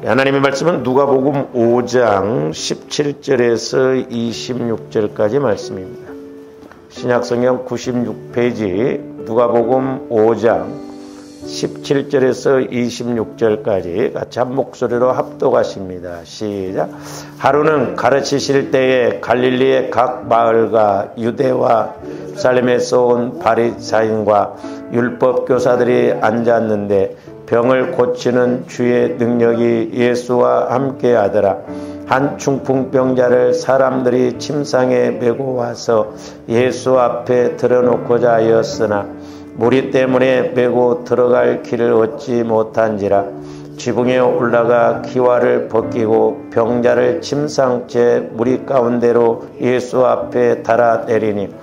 하나님의 말씀은 누가복음 5장 17절에서 26절까지 말씀입니다. 신약성경 96페이지 누가복음 5장 17절에서 26절까지 같이 한 목소리로 합독하십니다. 시작. 하루는 가르치실 때에 갈릴리의 각 마을과 유대와 예루살렘에서 온 바리사인과 율법교사들이 앉았는데 병을 고치는 주의 능력이 예수와 함께하더라. 한 중풍병자를 사람들이 침상에 메고 와서 예수 앞에 들어놓고자 하였으나 무리 때문에 메고 들어갈 길을 얻지 못한지라. 지붕에 올라가 기와를 벗기고 병자를 침상째 무리 가운데로 예수 앞에 달아내리니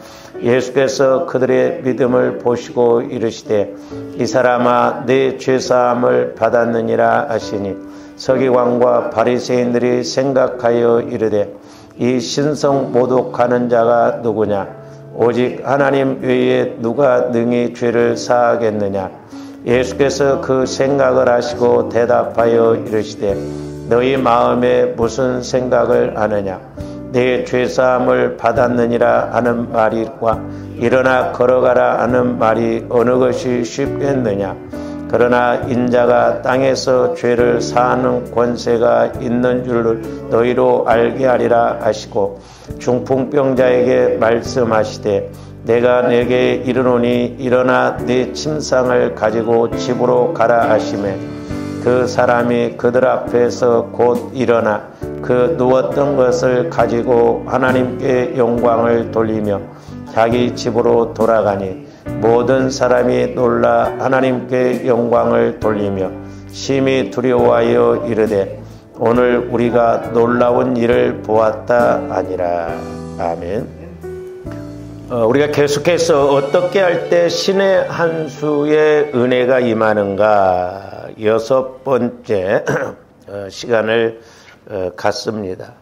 예수께서 그들의 믿음을 보시고 이르시되 이 사람아 내 죄사함을 받았느니라 하시니 서기관과 바리새인들이 생각하여 이르되 이 신성 모독하는 자가 누구냐? 오직 하나님 외에 누가 능히 죄를 사하겠느냐? 예수께서 그 생각을 하시고 대답하여 이르시되 너희 마음에 무슨 생각을 하느냐? 내 죄사함을 받았느니라 하는 말과 일어나 걸어가라 하는 말이 어느 것이 쉽겠느냐? 그러나 인자가 땅에서 죄를 사하는 권세가 있는 줄을 너희로 알게 하리라 하시고 중풍병자에게 말씀하시되 내가 내게 이르노니 일어나 네 침상을 가지고 집으로 가라 하시매 그 사람이 그들 앞에서 곧 일어나 그 누웠던 것을 가지고 하나님께 영광을 돌리며 자기 집으로 돌아가니 모든 사람이 놀라 하나님께 영광을 돌리며 심히 두려워하여 이르되 오늘 우리가 놀라운 일을 보았다 하니라. 아멘. 우리가 계속해서 어떻게 할 때 신의 한 수의 은혜가 임하는가 6번째 시간을 갖습니다.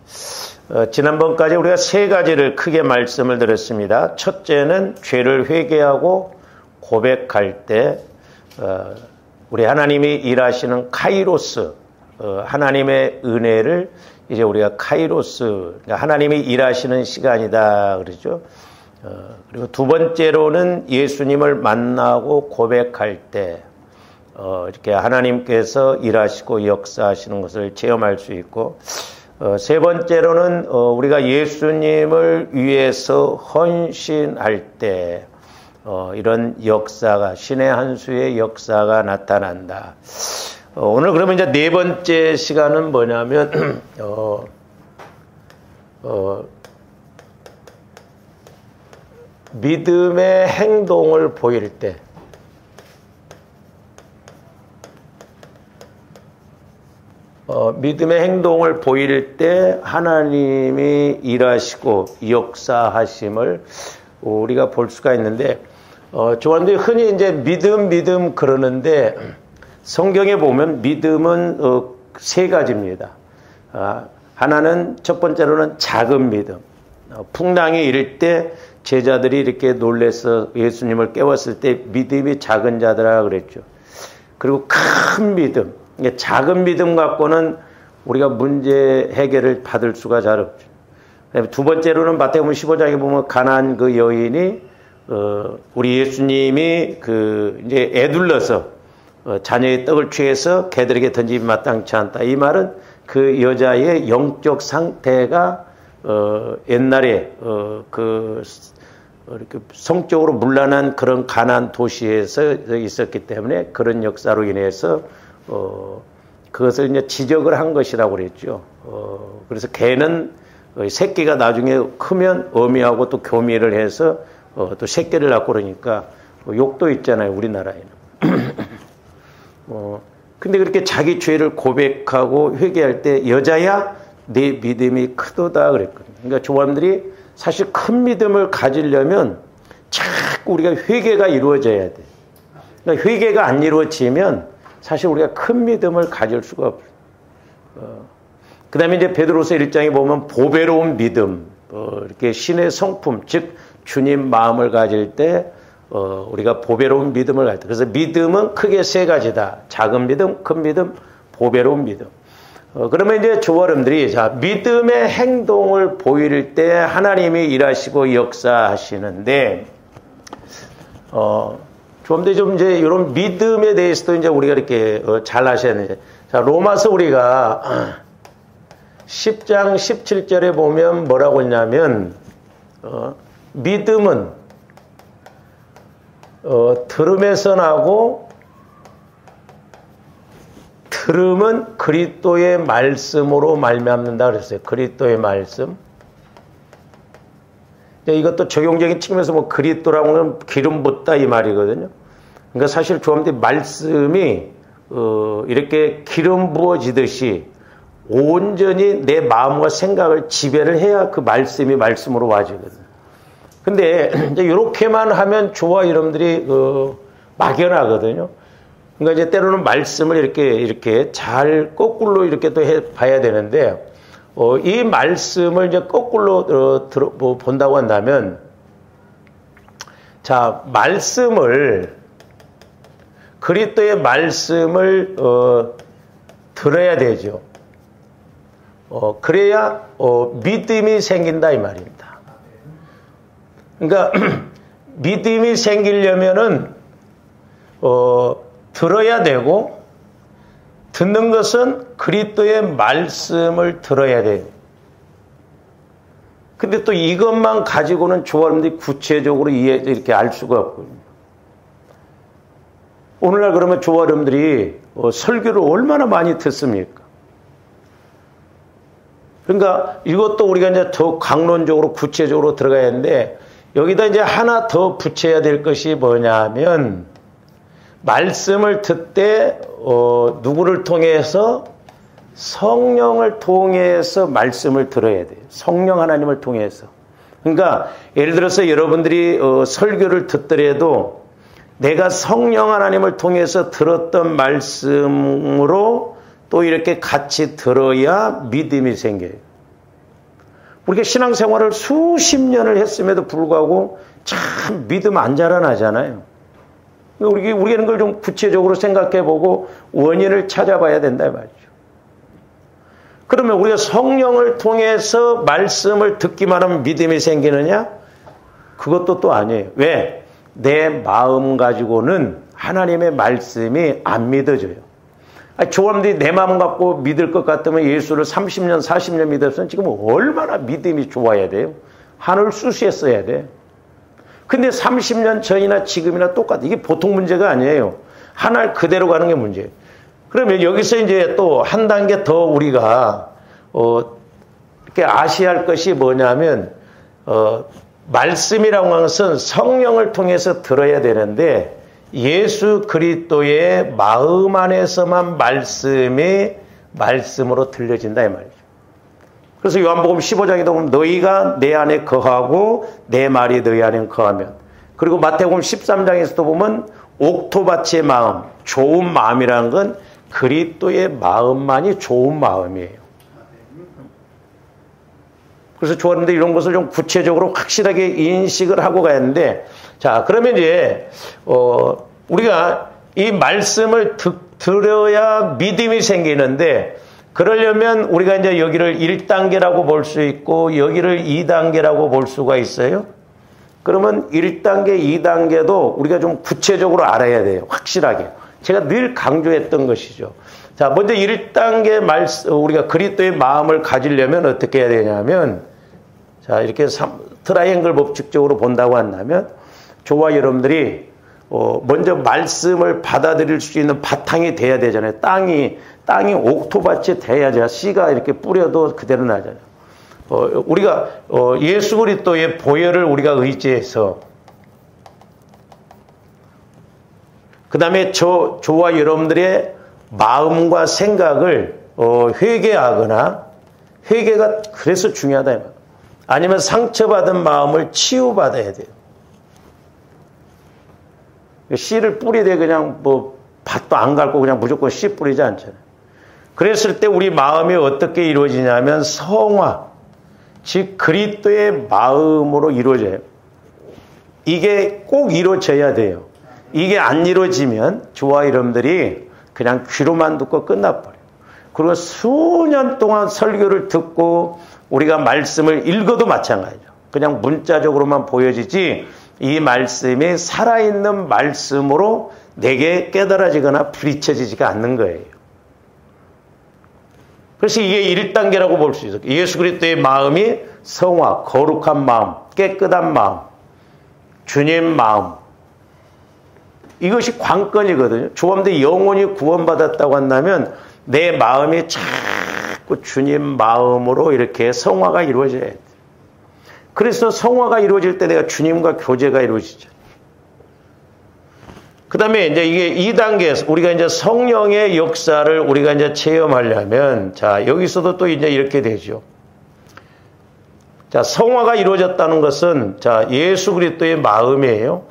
지난번까지 우리가 3가지를 크게 말씀을 드렸습니다. 첫째는 죄를 회개하고 고백할 때 우리 하나님이 일하시는 카이로스, 하나님의 은혜를 이제 우리가 카이로스, 그러니까 하나님이 일하시는 시간이다 그러죠. 그리고 두 번째로는 예수님을 만나고 고백할 때 이렇게 하나님께서 일하시고 역사하시는 것을 체험할 수 있고, 세 번째로는 우리가 예수님을 위해서 헌신할 때 이런 역사가, 신의 한 수의 역사가 나타난다. 오늘 그러면 이제 4번째 시간은 뭐냐면 믿음의 행동을 보일 때, 믿음의 행동을 보일 때 하나님이 일하시고 역사하심을 우리가 볼 수가 있는데, 저한테 흔히 이제 믿음 그러는데 성경에 보면 믿음은 3가지입니다. 하나는 첫 번째로는 작은 믿음. 풍랑이 일을 때 제자들이 이렇게 놀래서 예수님을 깨웠을 때 믿음이 작은 자들아 그랬죠. 그리고 큰 믿음. 작은 믿음 갖고는 우리가 문제 해결을 받을 수가 잘 없죠. 두 번째로는 마태복음 15장에 보면 가나안 그 여인이 우리 예수님이 이제 애둘러서 자녀의 떡을 취해서 개들에게 던지기 마땅치 않다. 이 말은 그 여자의 영적 상태가 옛날에 이렇게 성적으로 문란한 그런 가나안 도시에서 있었기 때문에 그런 역사로 인해서 그것을 이제 지적을 한 것이라고 그랬죠. 그래서 개는 새끼가 나중에 크면 어미하고 또 교미를 해서 또 새끼를 낳고 그러니까 욕도 있잖아요, 우리나라에는. 근데 그렇게 자기 죄를 고백하고 회개할 때 여자야 내 믿음이 크도다 그랬거든요. 그러니까 조원들이 사실 큰 믿음을 가지려면 자꾸 우리가 회개가 이루어져야 돼. 그러니까 회개가 안 이루어지면 사실 우리가 큰 믿음을 가질 수가 없어요. 그 다음에 이제 베드로서 1장에 보면 보배로운 믿음, 이렇게 신의 성품, 즉 주님 마음을 가질 때 우리가 보배로운 믿음을 가질 때, 그래서 믿음은 크게 3가지다. 작은 믿음, 큰 믿음, 보배로운 믿음. 그러면 이제 저와 여러분들이 자, 믿음의 행동을 보일 때 하나님이 일하시고 역사하시는데, 좀 더 좀 이제 이런 믿음에 대해서도 이제 우리가 이렇게 잘 아셔야 되는데, 자, 로마서 우리가 10장 17절에 보면 뭐라고 했냐면, 믿음은 들음에서 나고, 들음은 그리스도의 말씀으로 말미암는다 그랬어요. 그리스도의 말씀. 이것도 적용적인 측면에서 뭐 그리스도라고 하면 기름 붓다 이 말이거든요. 그러니까 사실 주님의 말씀이 이렇게 기름 부어지듯이 온전히 내 마음과 생각을 지배를 해야 그 말씀이 말씀으로 와지거든요. 근데 이제 이렇게만 하면 저와 여러분들이 막연하거든요. 그러니까 이제 때로는 말씀을 이렇게 잘 거꾸로 이렇게 또 봐야 되는데, 이 말씀을 이제 거꾸로 본다고 한다면, 자, 그리스도의 말씀을 들어야 되죠. 그래야 믿음이 생긴다 이 말입니다. 그러니까 믿음이 생기려면은 들어야 되고, 듣는 것은 그리스도의 말씀을 들어야 돼요. 근데 또 이것만 가지고는 조화님들이 구체적으로 이렇게 알 수가 없거든요. 오늘날 그러면 조화님들이 설교를 얼마나 많이 듣습니까? 그러니까 이것도 우리가 이제 더 강론적으로 구체적으로 들어가야 하는데, 여기다 이제 하나 더 붙여야 될 것이 뭐냐면, 말씀을 듣되 누구를 통해서? 성령을 통해서 말씀을 들어야 돼요. 성령 하나님을 통해서. 그러니까 예를 들어서 여러분들이 설교를 듣더라도 내가 성령 하나님을 통해서 들었던 말씀으로 또 이렇게 같이 들어야 믿음이 생겨요. 우리가 신앙생활을 수십 년을 했음에도 불구하고 참 믿음 안 자라나잖아요. 우리는 그걸 좀 구체적으로 생각해보고 원인을 찾아봐야 된다 말이죠. 그러면 우리가 성령을 통해서 말씀을 듣기만 하면 믿음이 생기느냐? 그것도 또 아니에요. 왜? 내 마음 가지고는 하나님의 말씀이 안 믿어져요. 조람들이 내 마음 갖고 믿을 것 같으면 예수를 30년, 40년 믿었으면 지금 얼마나 믿음이 좋아야 돼요? 하늘 수시했어야 돼. 근데 30년 전이나 지금이나 똑같아. 이게 보통 문제가 아니에요. 하늘 그대로 가는 게 문제예요. 그러면 여기서 이제 또 한 단계 더 우리가 이렇게 아셔야 할 것이 뭐냐면 말씀이라고 하는 것은 성령을 통해서 들어야 되는데, 예수 그리스도의 마음 안에서만 말씀이 말씀으로 들려진다 이 말이죠. 그래서 요한복음 15장에도 보면 너희가 내 안에 거하고 내 말이 너희 안에 거하면, 그리고 마태복음 13장에서도 보면 옥토밭의 마음, 좋은 마음이라는 건 그리스도의 마음만이 좋은 마음이에요. 그래서 좋았는데 이런 것을 좀 구체적으로 확실하게 인식을 하고 가야 하는데, 자, 그러면 이제 우리가 이 말씀을 들어야 믿음이 생기는데, 그러려면 우리가 이제 여기를 1단계라고 볼 수 있고 여기를 2단계라고 볼 수가 있어요. 그러면 1단계, 2단계도 우리가 좀 구체적으로 알아야 돼요. 확실하게. 제가 늘 강조했던 것이죠. 자, 먼저 1단계 우리가 그리스도의 마음을 가지려면 어떻게 해야 되냐면, 자, 이렇게 트라이앵글 법칙적으로 본다고 한다면, 저와 여러분들이 먼저 말씀을 받아들일 수 있는 바탕이 돼야 되잖아요. 땅이 옥토밭이 돼야지 씨가 이렇게 뿌려도 그대로 나잖아요. 우리가 예수 그리스도의 보혈을 우리가 의지해서, 그 다음에 저와 여러분들의 마음과 생각을 회개하거나, 회개가 그래서 중요하다. 아니면 상처받은 마음을 치유받아야 돼요. 씨를 뿌리되 그냥 뭐 밭도 안 갈고 그냥 무조건 씨 뿌리지 않잖아요. 그랬을 때 우리 마음이 어떻게 이루어지냐면 성화, 즉 그리스도의 마음으로 이루어져요. 이게 꼭 이루어져야 돼요. 이게 안 이루어지면 저와 여러분들이 그냥 귀로만 듣고 끝나버려요. 그리고 수년 동안 설교를 듣고 우리가 말씀을 읽어도 마찬가지죠. 그냥 문자적으로만 보여지지 이 말씀이 살아있는 말씀으로 내게 깨달아지거나 부딪혀지지가 않는 거예요. 그래서 이게 1단계라고 볼 수 있어요. 예수 그리스도의 마음이 성화, 거룩한 마음, 깨끗한 마음, 주님 마음. 이것이 관건이거든요. 조함대 영혼이 구원받았다고 한다면 내 마음이 자꾸 주님 마음으로 이렇게 성화가 이루어져야 돼. 그래서 성화가 이루어질 때 내가 주님과 교제가 이루어지죠. 그 다음에 이제 이게 2단계에서 우리가 이제 성령의 역사를 우리가 이제 체험하려면, 자, 여기서도 또 이제 이렇게 되죠. 자, 성화가 이루어졌다는 것은, 자, 예수 그리스도의 마음이에요.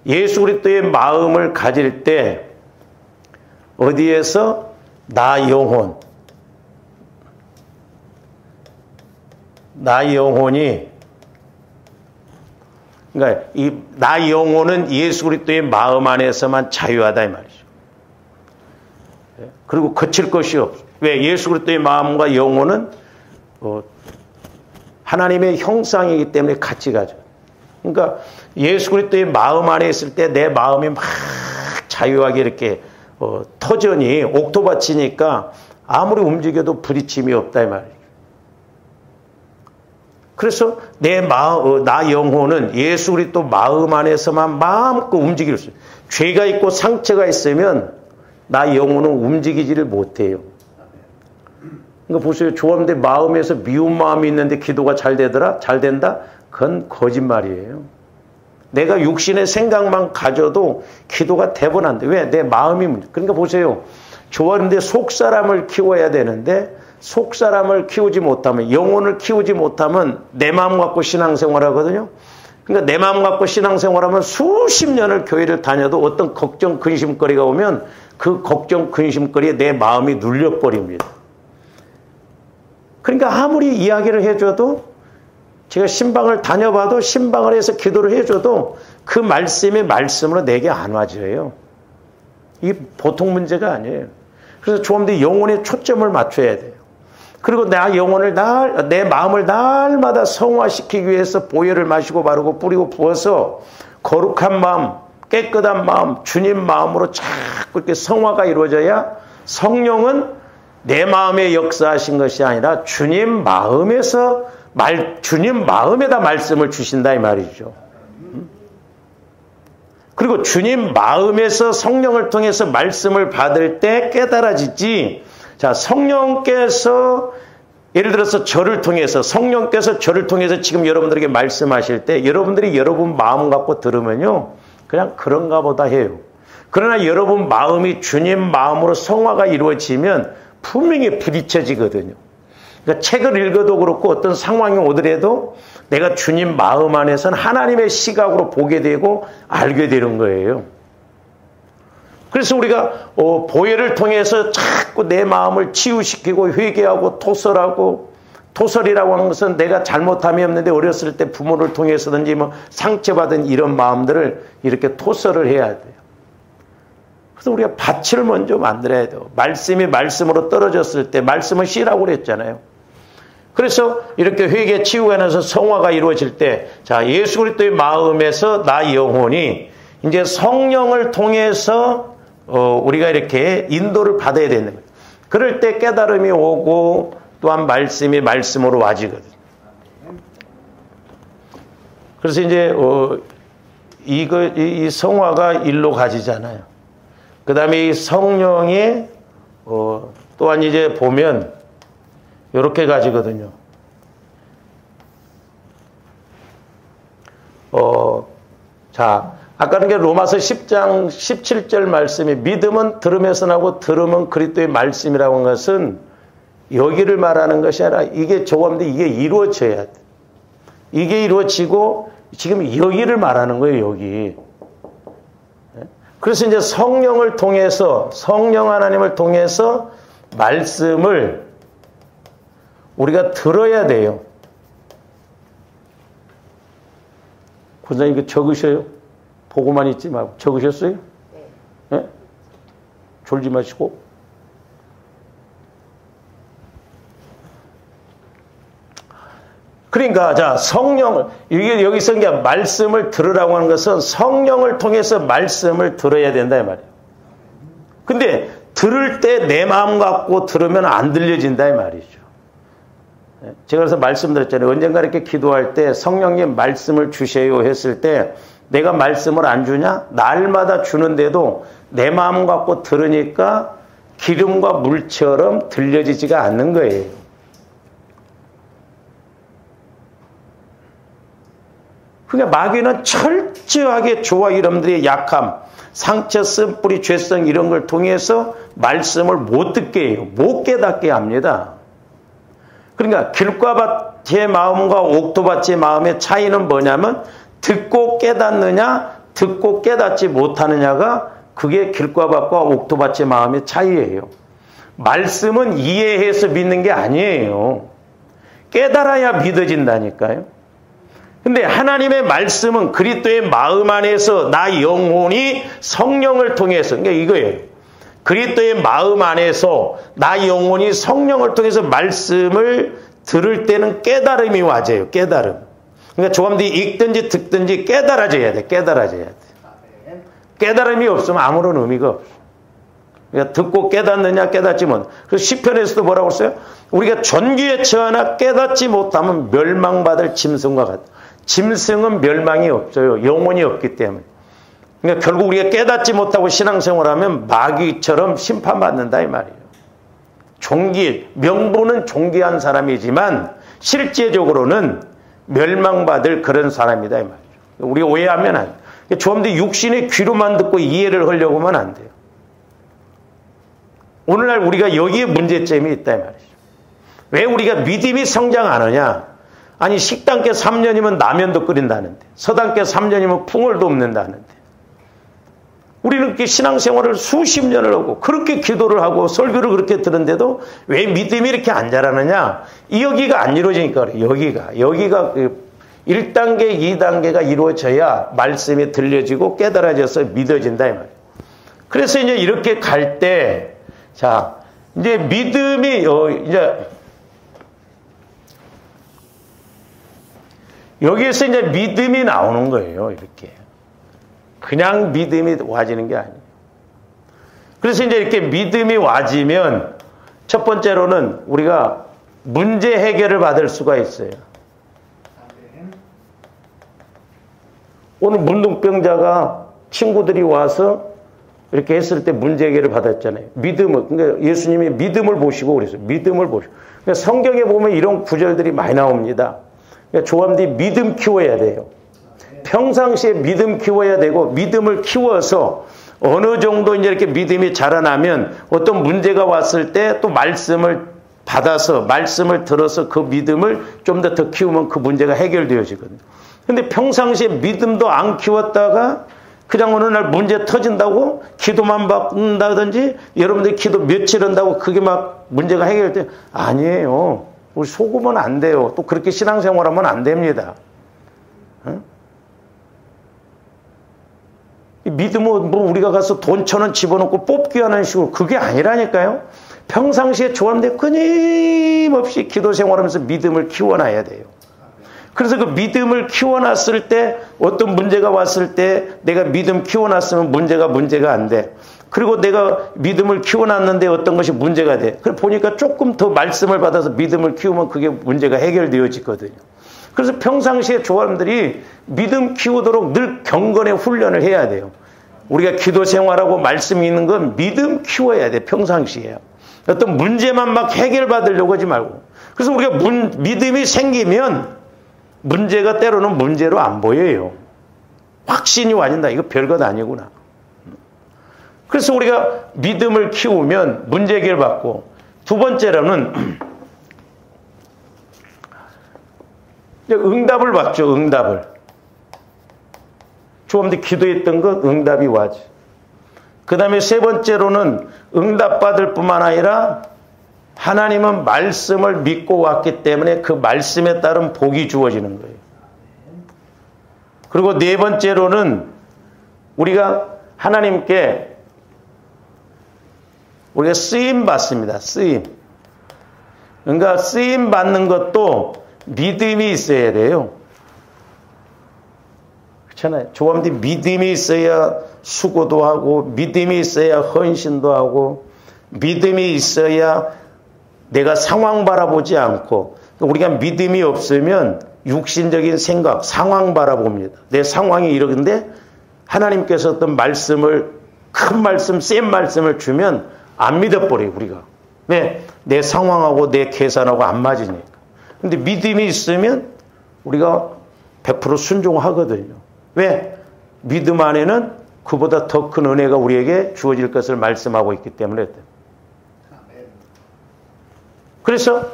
예수 그리스도의 마음을 가질 때, 어디에서? 나 영혼. 나 영혼이, 그러니까 이 나 영혼은 예수 그리스도의 마음 안에서만 자유하다 이 말이죠. 그리고 거칠 것이 없어. 왜? 예수 그리스도의 마음과 영혼은 하나님의 형상이기 때문에 같이 가죠. 그러니까 예수 그리스도의 마음 안에 있을 때 내 마음이 막 자유하게 이렇게 터전이 옥토밭이니까 아무리 움직여도 부딪힘이 없다 이 말이에요. 그래서 내 마음, 나 영혼은 예수 그리스도 마음 안에서만 마음껏 움직일 수 있어요. 죄가 있고 상처가 있으면 나 영혼은 움직이지를 못해요. 그러니까 보세요. 조함대 마음에서 미운 마음이 있는데 기도가 잘 되더라? 잘 된다? 그건 거짓말이에요. 내가 육신의 생각만 가져도 기도가 대번 안 돼. 왜? 내 마음이 문제. 그러니까 보세요. 조함대 속사람을 키워야 되는데 속사람을 키우지 못하면, 영혼을 키우지 못하면 내 마음 갖고 신앙생활 하거든요. 그러니까 내 마음 갖고 신앙생활하면 수십 년을 교회를 다녀도 어떤 걱정, 근심거리가 오면 그 걱정, 근심거리에 내 마음이 눌려버립니다. 그러니까 아무리 이야기를 해줘도, 제가 신방을 다녀봐도, 신방을 해서 기도를 해줘도 그 말씀이 말씀으로 내게 안 와져요. 이게 보통 문제가 아니에요. 그래서 조함대 영혼에 초점을 맞춰야 돼요. 그리고 내 영혼을 내 마음을 날마다 성화시키기 위해서 보혈을 마시고 바르고 뿌리고 부어서 거룩한 마음, 깨끗한 마음, 주님 마음으로 자꾸 이렇게 성화가 이루어져야 성령은 내 마음에 역사하신 것이 아니라 주님 마음에서 주님 마음에다 말씀을 주신다 이 말이죠. 그리고 주님 마음에서 성령을 통해서 말씀을 받을 때 깨달아지지. 자, 성령께서 예를 들어서 저를 통해서, 성령께서 저를 통해서 지금 여러분들에게 말씀하실 때 여러분들이 여러분 마음 갖고 들으면요, 그냥 그런가 보다 해요. 그러나 여러분 마음이 주님 마음으로 성화가 이루어지면 분명히 부딪혀지거든요. 그러니까 책을 읽어도 그렇고 어떤 상황이 오더라도 내가 주님 마음 안에서는 하나님의 시각으로 보게 되고 알게 되는 거예요. 그래서 우리가 보혈을 통해서 자꾸 내 마음을 치유시키고 회개하고 토설하고, 토설이라고 하는 것은 내가 잘못함이 없는데 어렸을 때 부모를 통해서든지 뭐 상처받은 이런 마음들을 이렇게 토설을 해야 돼요. 그래서 우리가 밭을 먼저 만들어야 돼요. 말씀이 말씀으로 떨어졌을 때 말씀을 씨라고 그랬잖아요. 그래서 이렇게 회개 치유가 나서 성화가 이루어질 때, 자, 예수 그리스도의 마음에서 나 영혼이 이제 성령을 통해서 우리가 이렇게 인도를 받아야 되는 거예요. 그럴 때 깨달음이 오고 또한 말씀이 말씀으로 와지거든요. 그래서 이제 이 성화가 일로 가지잖아요. 그 다음에 이 성령이 또한 이제 보면 이렇게 가지거든요. 자, 아까는 게 로마서 10장 17절 말씀이 믿음은 들음에서 나고 들음은 그리스도의 말씀이라고 하는 것은 여기를 말하는 것이 아니라 이게 조감돼 이게 이루어져야 돼. 이게 이루어지고 지금 여기를 말하는 거예요, 여기. 그래서 이제 성령을 통해서, 성령 하나님을 통해서 말씀을 우리가 들어야 돼요. 권사님 이거 적으셔요? 보고만 있지 말고 적으셨어요? 네? 졸지 마시고. 그러니까 자, 성령을, 이게 여기서 이제 말씀을 들으라고 하는 것은 성령을 통해서 말씀을 들어야 된다 이 말이에요. 근데 들을 때 내 마음 갖고 들으면 안 들려진다 이 말이죠. 제가 그래서 말씀드렸잖아요. 언젠가 이렇게 기도할 때 성령님 말씀을 주세요 했을 때 내가 말씀을 안 주냐? 날마다 주는데도 내 마음 갖고 들으니까 기름과 물처럼 들려지지가 않는 거예요. 그러니까 마귀는 철저하게 저와 여러분들의 약함, 상처, 쓴뿌리, 죄성 이런 걸 통해서 말씀을 못 듣게 해요. 못 깨닫게 합니다. 그러니까 길과 밭의 마음과 옥토밭의 마음의 차이는 뭐냐면 듣고 깨닫느냐, 듣고 깨닫지 못하느냐가 그게 길과 밭과 옥토밭의 마음의 차이예요. 말씀은 이해해서 믿는 게 아니에요. 깨달아야 믿어진다니까요. 근데 하나님의 말씀은 그리스도의 마음 안에서 나 영혼이 성령을 통해서, 그러니까 이거예요. 그리스도의 마음 안에서 나 영혼이 성령을 통해서 말씀을 들을 때는 깨달음이 와져요. 깨달음. 그러니까 조감들이 읽든지 듣든지 깨달아져야 돼. 깨달아져야 돼. 깨달음이 없으면 아무런 의미가 없어. 그러니까 듣고 깨닫느냐 깨닫지 못. 그래서 시편에서도 뭐라고 했어요? 우리가 전기에 처하나 깨닫지 못하면 멸망받을 짐승과 같다. 짐승은 멸망이 없어요. 영혼이 없기 때문에. 그러니까 결국 우리가 깨닫지 못하고 신앙생활하면 마귀처럼 심판받는다 이 말이에요. 명분은 존귀한 사람이지만 실제적으로는 멸망받을 그런 사람이다 이 말이죠. 우리가 오해하면 안 돼요. 조금도 육신의 귀로만 듣고 이해를 하려고 하면 안 돼요. 오늘날 우리가 여기에 문제점이 있다 이 말이죠. 왜 우리가 믿음이 성장 안 하냐? 아니 식당께 3년이면 라면도 끓인다는데, 서당께 3년이면 풍월도 없는다는데, 우리는 이렇게 신앙생활을 수십 년을 하고 그렇게 기도를 하고 설교를 그렇게 들은데도 왜 믿음이 이렇게 안 자라느냐? 여기가 안 이루어지니까 그래요. 여기가 1단계, 2단계가 이루어져야 말씀이 들려지고 깨달아져서 믿어진다 이 말이에요. 그래서 이제 이렇게 갈 때, 자, 이제 믿음이 이제 여기에서 이제 믿음이 나오는 거예요. 이렇게. 그냥 믿음이 와지는 게 아니에요. 그래서 이제 이렇게 믿음이 와지면 첫 번째로는 우리가 문제 해결을 받을 수가 있어요. 오늘 문둥병자가 친구들이 와서 이렇게 했을 때 문제 해결을 받았잖아요. 믿음을, 그러니까 예수님이 믿음을 보시고 그랬어요. 믿음을 보시고. 그러니까 성경에 보면 이런 구절들이 많이 나옵니다. 그러니까 조함들이 믿음 키워야 돼요. 평상시에 믿음 키워야 되고, 믿음을 키워서 어느 정도 이제 이렇게 믿음이 자라나면 어떤 문제가 왔을 때 또 말씀을 받아서, 말씀을 들어서 그 믿음을 좀 더 키우면 그 문제가 해결되어지거든요. 근데 평상시에 믿음도 안 키웠다가 그냥 어느 날 문제 터진다고 기도만 받는다든지 여러분들이 기도 며칠 한다고 그게 막 문제가 해결돼. 아니에요. 우리 속으면 안 돼요. 또 그렇게 신앙생활하면 안 됩니다. 응? 믿음은 뭐 우리가 가서 돈 1,000원 집어넣고 뽑기 하는 식으로 그게 아니라니까요. 평상시에 좋아하는데 끊임없이 기도 생활하면서 믿음을 키워놔야 돼요. 그래서 그 믿음을 키워놨을 때 어떤 문제가 왔을 때 내가 믿음 키워놨으면 문제가 안 돼. 그리고 내가 믿음을 키워놨는데 어떤 것이 문제가 돼. 그래 보니까 조금 더 말씀을 받아서 믿음을 키우면 그게 문제가 해결되어지거든요. 그래서 평상시에 조합들이 믿음 키우도록 늘 경건의 훈련을 해야 돼요. 우리가 기도 생활하고 말씀이 있는 건 믿음 키워야 돼. 평상시에. 어떤 문제만 막 해결받으려고 하지 말고. 그래서 우리가 믿음이 생기면 문제가 때로는 문제로 안 보여요. 확신이 와진다. 이거 별것 아니구나. 그래서 우리가 믿음을 키우면 문제 해결받고, 두 번째로는 응답을 받죠. 응답을. 조금더 기도했던 것 응답이 와죠. 그 다음에 세 번째로는 응답받을 뿐만 아니라 하나님은 말씀을 믿고 왔기 때문에 그 말씀에 따른 복이 주어지는 거예요. 그리고 네 번째로는 우리가 하나님께 우리가 쓰임 받습니다. 쓰임. 그러니까 쓰임 받는 것도 믿음이 있어야 돼요. 그렇잖아요. 조감들이 믿음이 있어야 수고도 하고, 믿음이 있어야 헌신도 하고, 믿음이 있어야 내가 상황 바라보지 않고, 우리가 믿음이 없으면 육신적인 생각, 상황 바라봅니다. 내 상황이 이러는데 하나님께서 어떤 말씀을, 큰 말씀, 센 말씀을 주면 안 믿어버려요, 우리가. 왜? 내 상황하고 내 계산하고 안 맞으니까. 근데 믿음이 있으면 우리가 100% 순종하거든요. 왜? 믿음 안에는 그보다 더 큰 은혜가 우리에게 주어질 것을 말씀하고 있기 때문에. 그래서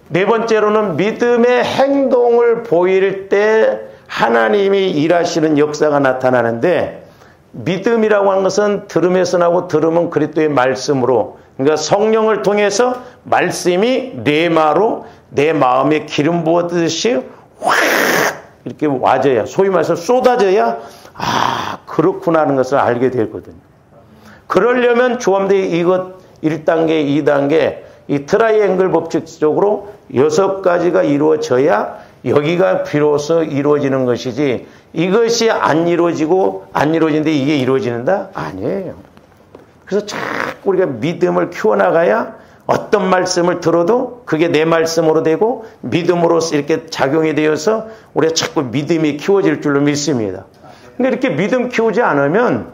네 번째로는 믿음의 행동을 보일 때 하나님이 일하시는 역사가 나타나는데, 믿음이라고 하는 것은 들음에서 나고 들음은 그리스도의 말씀으로, 그러니까 성령을 통해서 말씀이 뇌마로 내 마음에 기름 부어듯이 확 이렇게 와져야, 소위 말해서 쏟아져야 아 그렇구나 하는 것을 알게 되거든요. 그러려면 조함들이 이것 1단계, 2단계 이 트라이앵글 법칙적으로 6가지가 이루어져야 여기가 비로소 이루어지는 것이지, 이것이 안 이루어지는데 이게 이루어지는다? 아니에요. 그래서 자꾸 우리가 믿음을 키워나가야 어떤 말씀을 들어도 그게 내 말씀으로 되고 믿음으로 이렇게 작용이 되어서 우리가 자꾸 믿음이 키워질 줄로 믿습니다. 근데 이렇게 믿음 키우지 않으면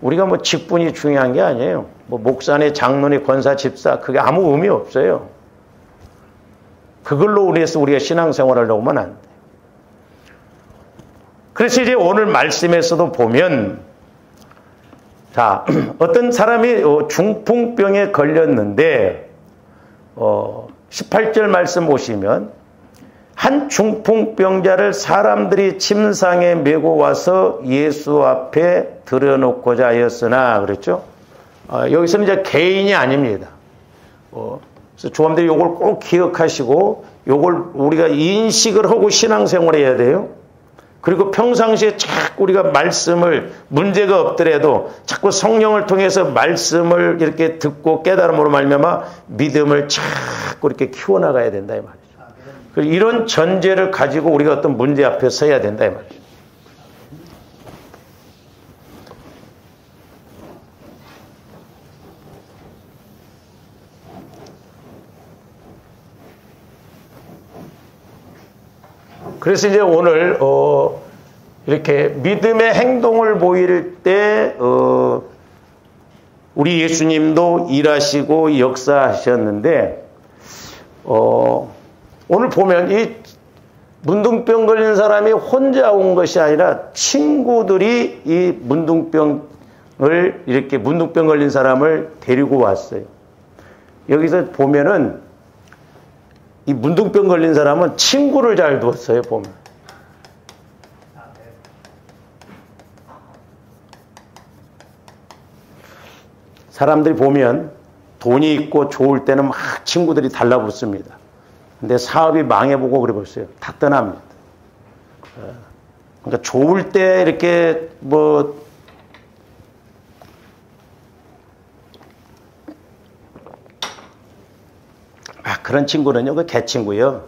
우리가 뭐 직분이 중요한 게 아니에요. 뭐 목사네, 장로네, 권사, 집사 그게 아무 의미 없어요. 그걸로 우리가 신앙생활을 하면 안 돼. 그래서 이제 오늘 말씀에서도 보면, 자, 어떤 사람이 중풍병에 걸렸는데 18절 말씀 보시면, 한 중풍병자를 사람들이 침상에 메고 와서 예수 앞에 들여놓고자 하였으나, 그랬죠? 여기서는 이제 개인이 아닙니다. 그래서 조함들이 이걸 꼭 기억하시고, 이걸 우리가 인식을 하고 신앙생활을 해야 돼요. 그리고 평상시에 자꾸 우리가 말씀을, 문제가 없더라도 자꾸 성령을 통해서 말씀을 이렇게 듣고 깨달음으로 말미암아 믿음을 자꾸 이렇게 키워나가야 된다 이 말이죠. 이런 전제를 가지고 우리가 어떤 문제 앞에 서야 된다 이 말이죠. 그래서 이제 오늘 이렇게 믿음의 행동을 보일 때 우리 예수님도 일하시고 역사하셨는데, 오늘 보면 이 문둥병 걸린 사람이 혼자 온 것이 아니라 친구들이 이 문둥병 걸린 사람을 데리고 왔어요. 여기서 보면은 이 문둥병 걸린 사람은 친구를 잘 두었어요, 보면. 사람들이 보면 돈이 있고 좋을 때는 막 친구들이 달라붙습니다. 근데 사업이 망해보고 그래 보세요. 다 떠납니다. 그러니까 좋을 때 이렇게 그런 친구는요, 그 개친구요.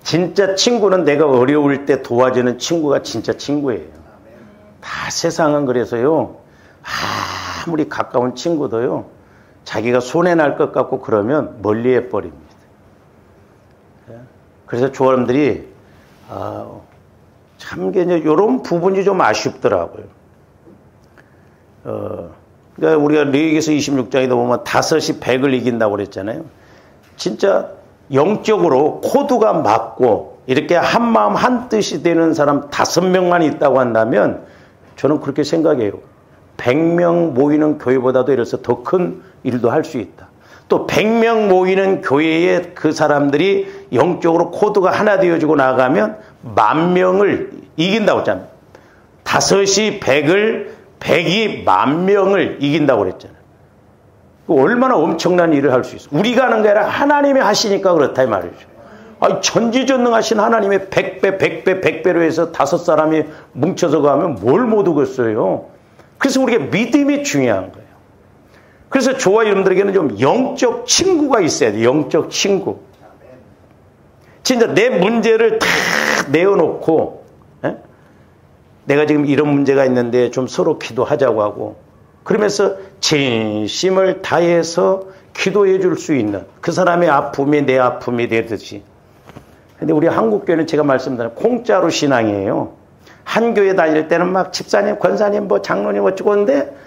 진짜 친구는 내가 어려울 때 도와주는 친구가 진짜 친구예요. 다 세상은 그래서요, 아무리 가까운 친구도요, 자기가 손해날 것 같고 그러면 멀리 해버립니다. 그래서 조원들이 참 이런 부분이 좀 아쉽더라고요. 그러니까 우리가 레위기서 26장에도 보면 5이 100을 이긴다고 그랬잖아요. 진짜 영적으로 코드가 맞고 이렇게 한 마음 한 뜻이 되는 사람 5명만 있다고 한다면 저는 그렇게 생각해요. 100명 모이는 교회보다도 이래서 더 큰 일도 할 수 있다. 또 100명 모이는 교회에 그 사람들이 영적으로 코드가 하나 되어지고 나가면 10,000명을 이긴다고 했잖아요. 5이 100이 10,000명을 이긴다고 그랬잖아요. 얼마나 엄청난 일을 할 수 있어. 우리가 하는 게 아니라 하나님이 하시니까 그렇다 이 말이죠. 전지전능하신 하나님의 100배, 100배, 100배로 해서 5사람이 뭉쳐서 가면 뭘 못 오겠어요. 그래서 우리가 믿음이 중요한 거예요. 그래서 저와 여러분들에게는 좀 영적 친구가 있어야 돼요. 영적 친구. 진짜 내 문제를 다 내어놓고 내가 지금 이런 문제가 있는데 좀 서로 기도하자고 하고 그러면서 진심을 다해서 기도해 줄 수 있는 그 사람의 아픔이 내 아픔이 되듯이. 근데 우리 한국교회는 제가 말씀드린 공짜로 신앙이에요. 한 교회 다닐 때는 막 집사님, 권사님, 뭐 장로님 어쩌고 하는데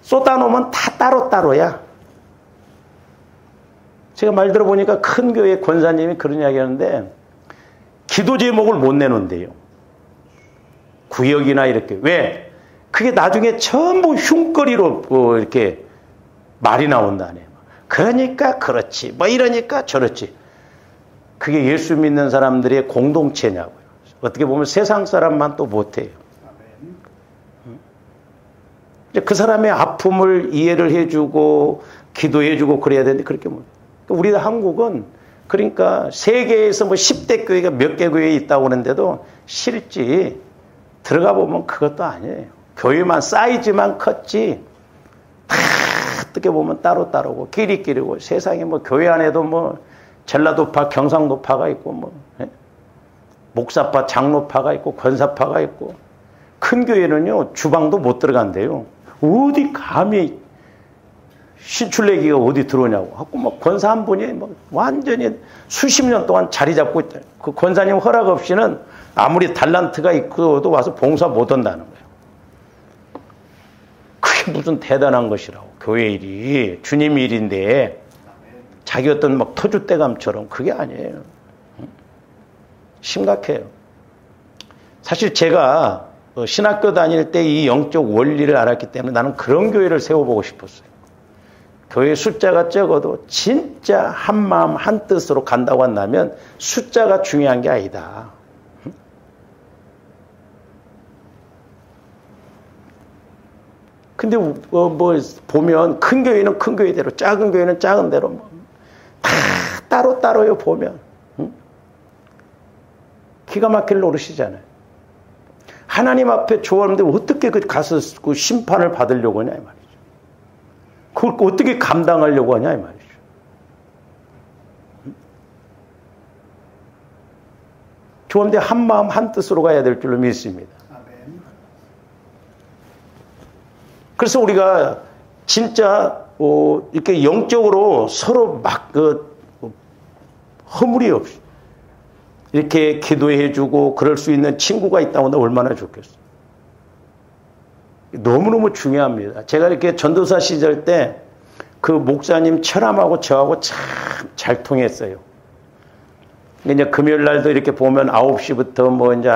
쏟아놓으면 다 따로따로야. 제가 말 들어보니까 큰 교회 권사님이 그런 이야기 하는데 기도 제목을 못 내놓는데요. 구역이나 이렇게. 왜? 그게 나중에 전부 흉거리로 이렇게 말이 나온다네. 그러니까 그렇지. 뭐 이러니까 저렇지. 그게 예수 믿는 사람들의 공동체냐고요. 어떻게 보면 세상 사람만 또 못해요. 그 사람의 아픔을 이해를 해주고 기도해주고 그래야 되는데 그렇게 못. 우리 한국은 그러니까 세계에서 뭐 10대 교회가 몇 개 교회에 있다고 하는데도 실지 들어가 보면 그것도 아니에요. 교회만 사이즈만 컸지 다 어떻게 보면 따로따로고 끼리끼리고 세상에 뭐 교회 안에도 뭐 전라도파 경상도파가 있고 뭐 목사파 장로파가 있고 권사파가 있고 큰 교회는요 주방도 못 들어간대요. 어디 감히 신출내기가 어디 들어오냐고 하고 뭐 권사 한 분이 뭐 완전히 수십 년 동안 자리 잡고 있다. 그 권사님 허락 없이는 아무리 달란트가 있고도 와서 봉사 못 한다는 거예요. 그게 무슨 대단한 것이라고. 교회 일이 주님 일인데 자기 어떤 막 터줏대감처럼 그게 아니에요. 심각해요. 사실 제가 신학교 다닐 때 이 영적 원리를 알았기 때문에 나는 그런 교회를 세워보고 싶었어요. 교회 숫자가 적어도 진짜 한 마음 한 뜻으로 간다고 한다면 숫자가 중요한 게 아니다. 근데 뭐 보면 큰 교회는 큰 교회대로 작은 교회는 작은 대로 다 따로따로요 보면. 기가 막힐 노릇이잖아요. 하나님 앞에 좋아하는데 어떻게 가서 그 심판을 받으려고 하냐 이 말이죠. 그걸 어떻게 감당하려고 하냐 이 말이죠. 좋은데 한 마음 한 뜻으로 가야 될 줄로 믿습니다. 그래서 우리가 진짜 이렇게 영적으로 서로 막 허물이 없이 이렇게 기도해주고 그럴 수 있는 친구가 있다고 하면 얼마나 좋겠어. 너무너무 중요합니다. 제가 이렇게 전도사 시절 때 그 목사님 철암하고 저하고 참 잘 통했어요. 이제 금요일 날도 이렇게 보면 9시부터 뭐 이제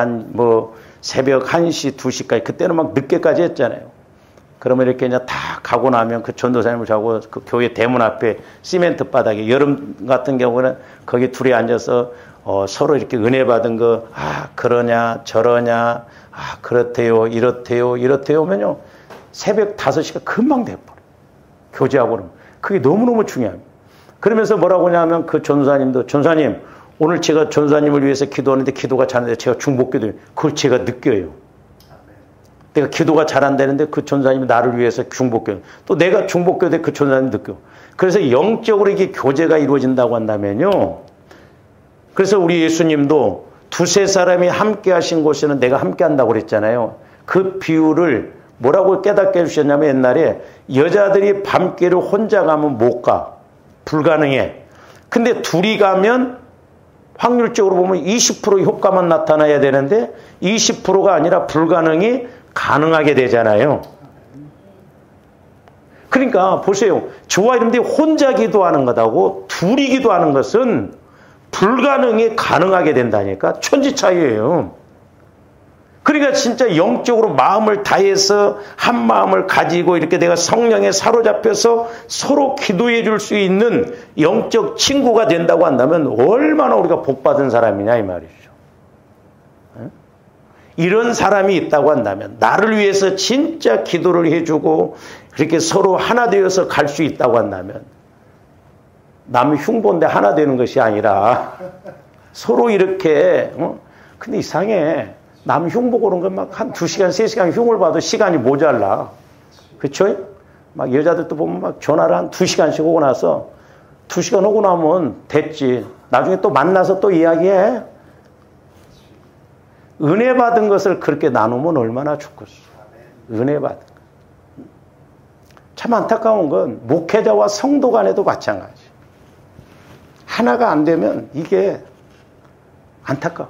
새벽 1시, 2시까지 그때는 막 늦게까지 했잖아요. 그러면 이렇게 이제 다 가고 나면 그 전도사님을 자고 그 교회 대문 앞에 시멘트 바닥에 여름 같은 경우는 거기 둘이 앉아서 서로 이렇게 은혜 받은 거, 그러냐, 저러냐, 그렇대요, 이렇대요, 이렇대요 하면요. 새벽 5시가 금방 돼버려. 교제하고 그러면. 그게 너무너무 중요합니다. 그러면서 뭐라고 하냐면 그 전도사님도, 전도사님, 오늘 제가 전도사님을 위해서 기도하는데 기도가 잘하는데 제가 중복기도해요. 그걸 제가 느껴요. 내가 기도가 잘한다는데 그 전도사님이 나를 위해서 중복기도. 또 내가 중복기도에 그 전도사님 느껴. 그래서 영적으로 이게 교제가 이루어진다고 한다면요. 그래서 우리 예수님도 두세 사람이 함께 하신 곳에는 내가 함께 한다고 그랬잖아요. 그 비유를 뭐라고 깨닫게 해주셨냐면 옛날에 여자들이 밤길을 혼자 가면 못 가. 불가능해. 근데 둘이 가면 확률적으로 보면 20% 효과만 나타나야 되는데 20%가 아니라 불가능이 가능하게 되잖아요. 그러니까 보세요. 저와 여러분들이 혼자 기도하는 것하고 둘이 기도하는 것은 불가능이 가능하게 된다니까. 천지차이예요. 그러니까 진짜 영적으로 마음을 다해서 한 마음을 가지고 이렇게 내가 성령에 사로잡혀서 서로 기도해 줄 수 있는 영적 친구가 된다고 한다면 얼마나 우리가 복받은 사람이냐 이 말이죠. 이런 사람이 있다고 한다면 나를 위해서 진짜 기도를 해주고 그렇게 서로 하나 되어서 갈 수 있다고 한다면 남 흉보인데 하나 되는 것이 아니라 서로 이렇게 근데 이상해. 남 흉보 그런 건 막 한 2시간, 3시간 흉을 봐도 시간이 모자라. 그렇죠? 막 여자들도 보면 막 전화를 한 2시간씩 오고 나서 2시간 오고 나면 됐지. 나중에 또 만나서 또 이야기해. 은혜 받은 것을 그렇게 나누면 얼마나 좋겠어. 은혜 받은 것. 참 안타까운 건 목회자와 성도 간에도 마찬가지. 하나가 안 되면 이게 안타까워.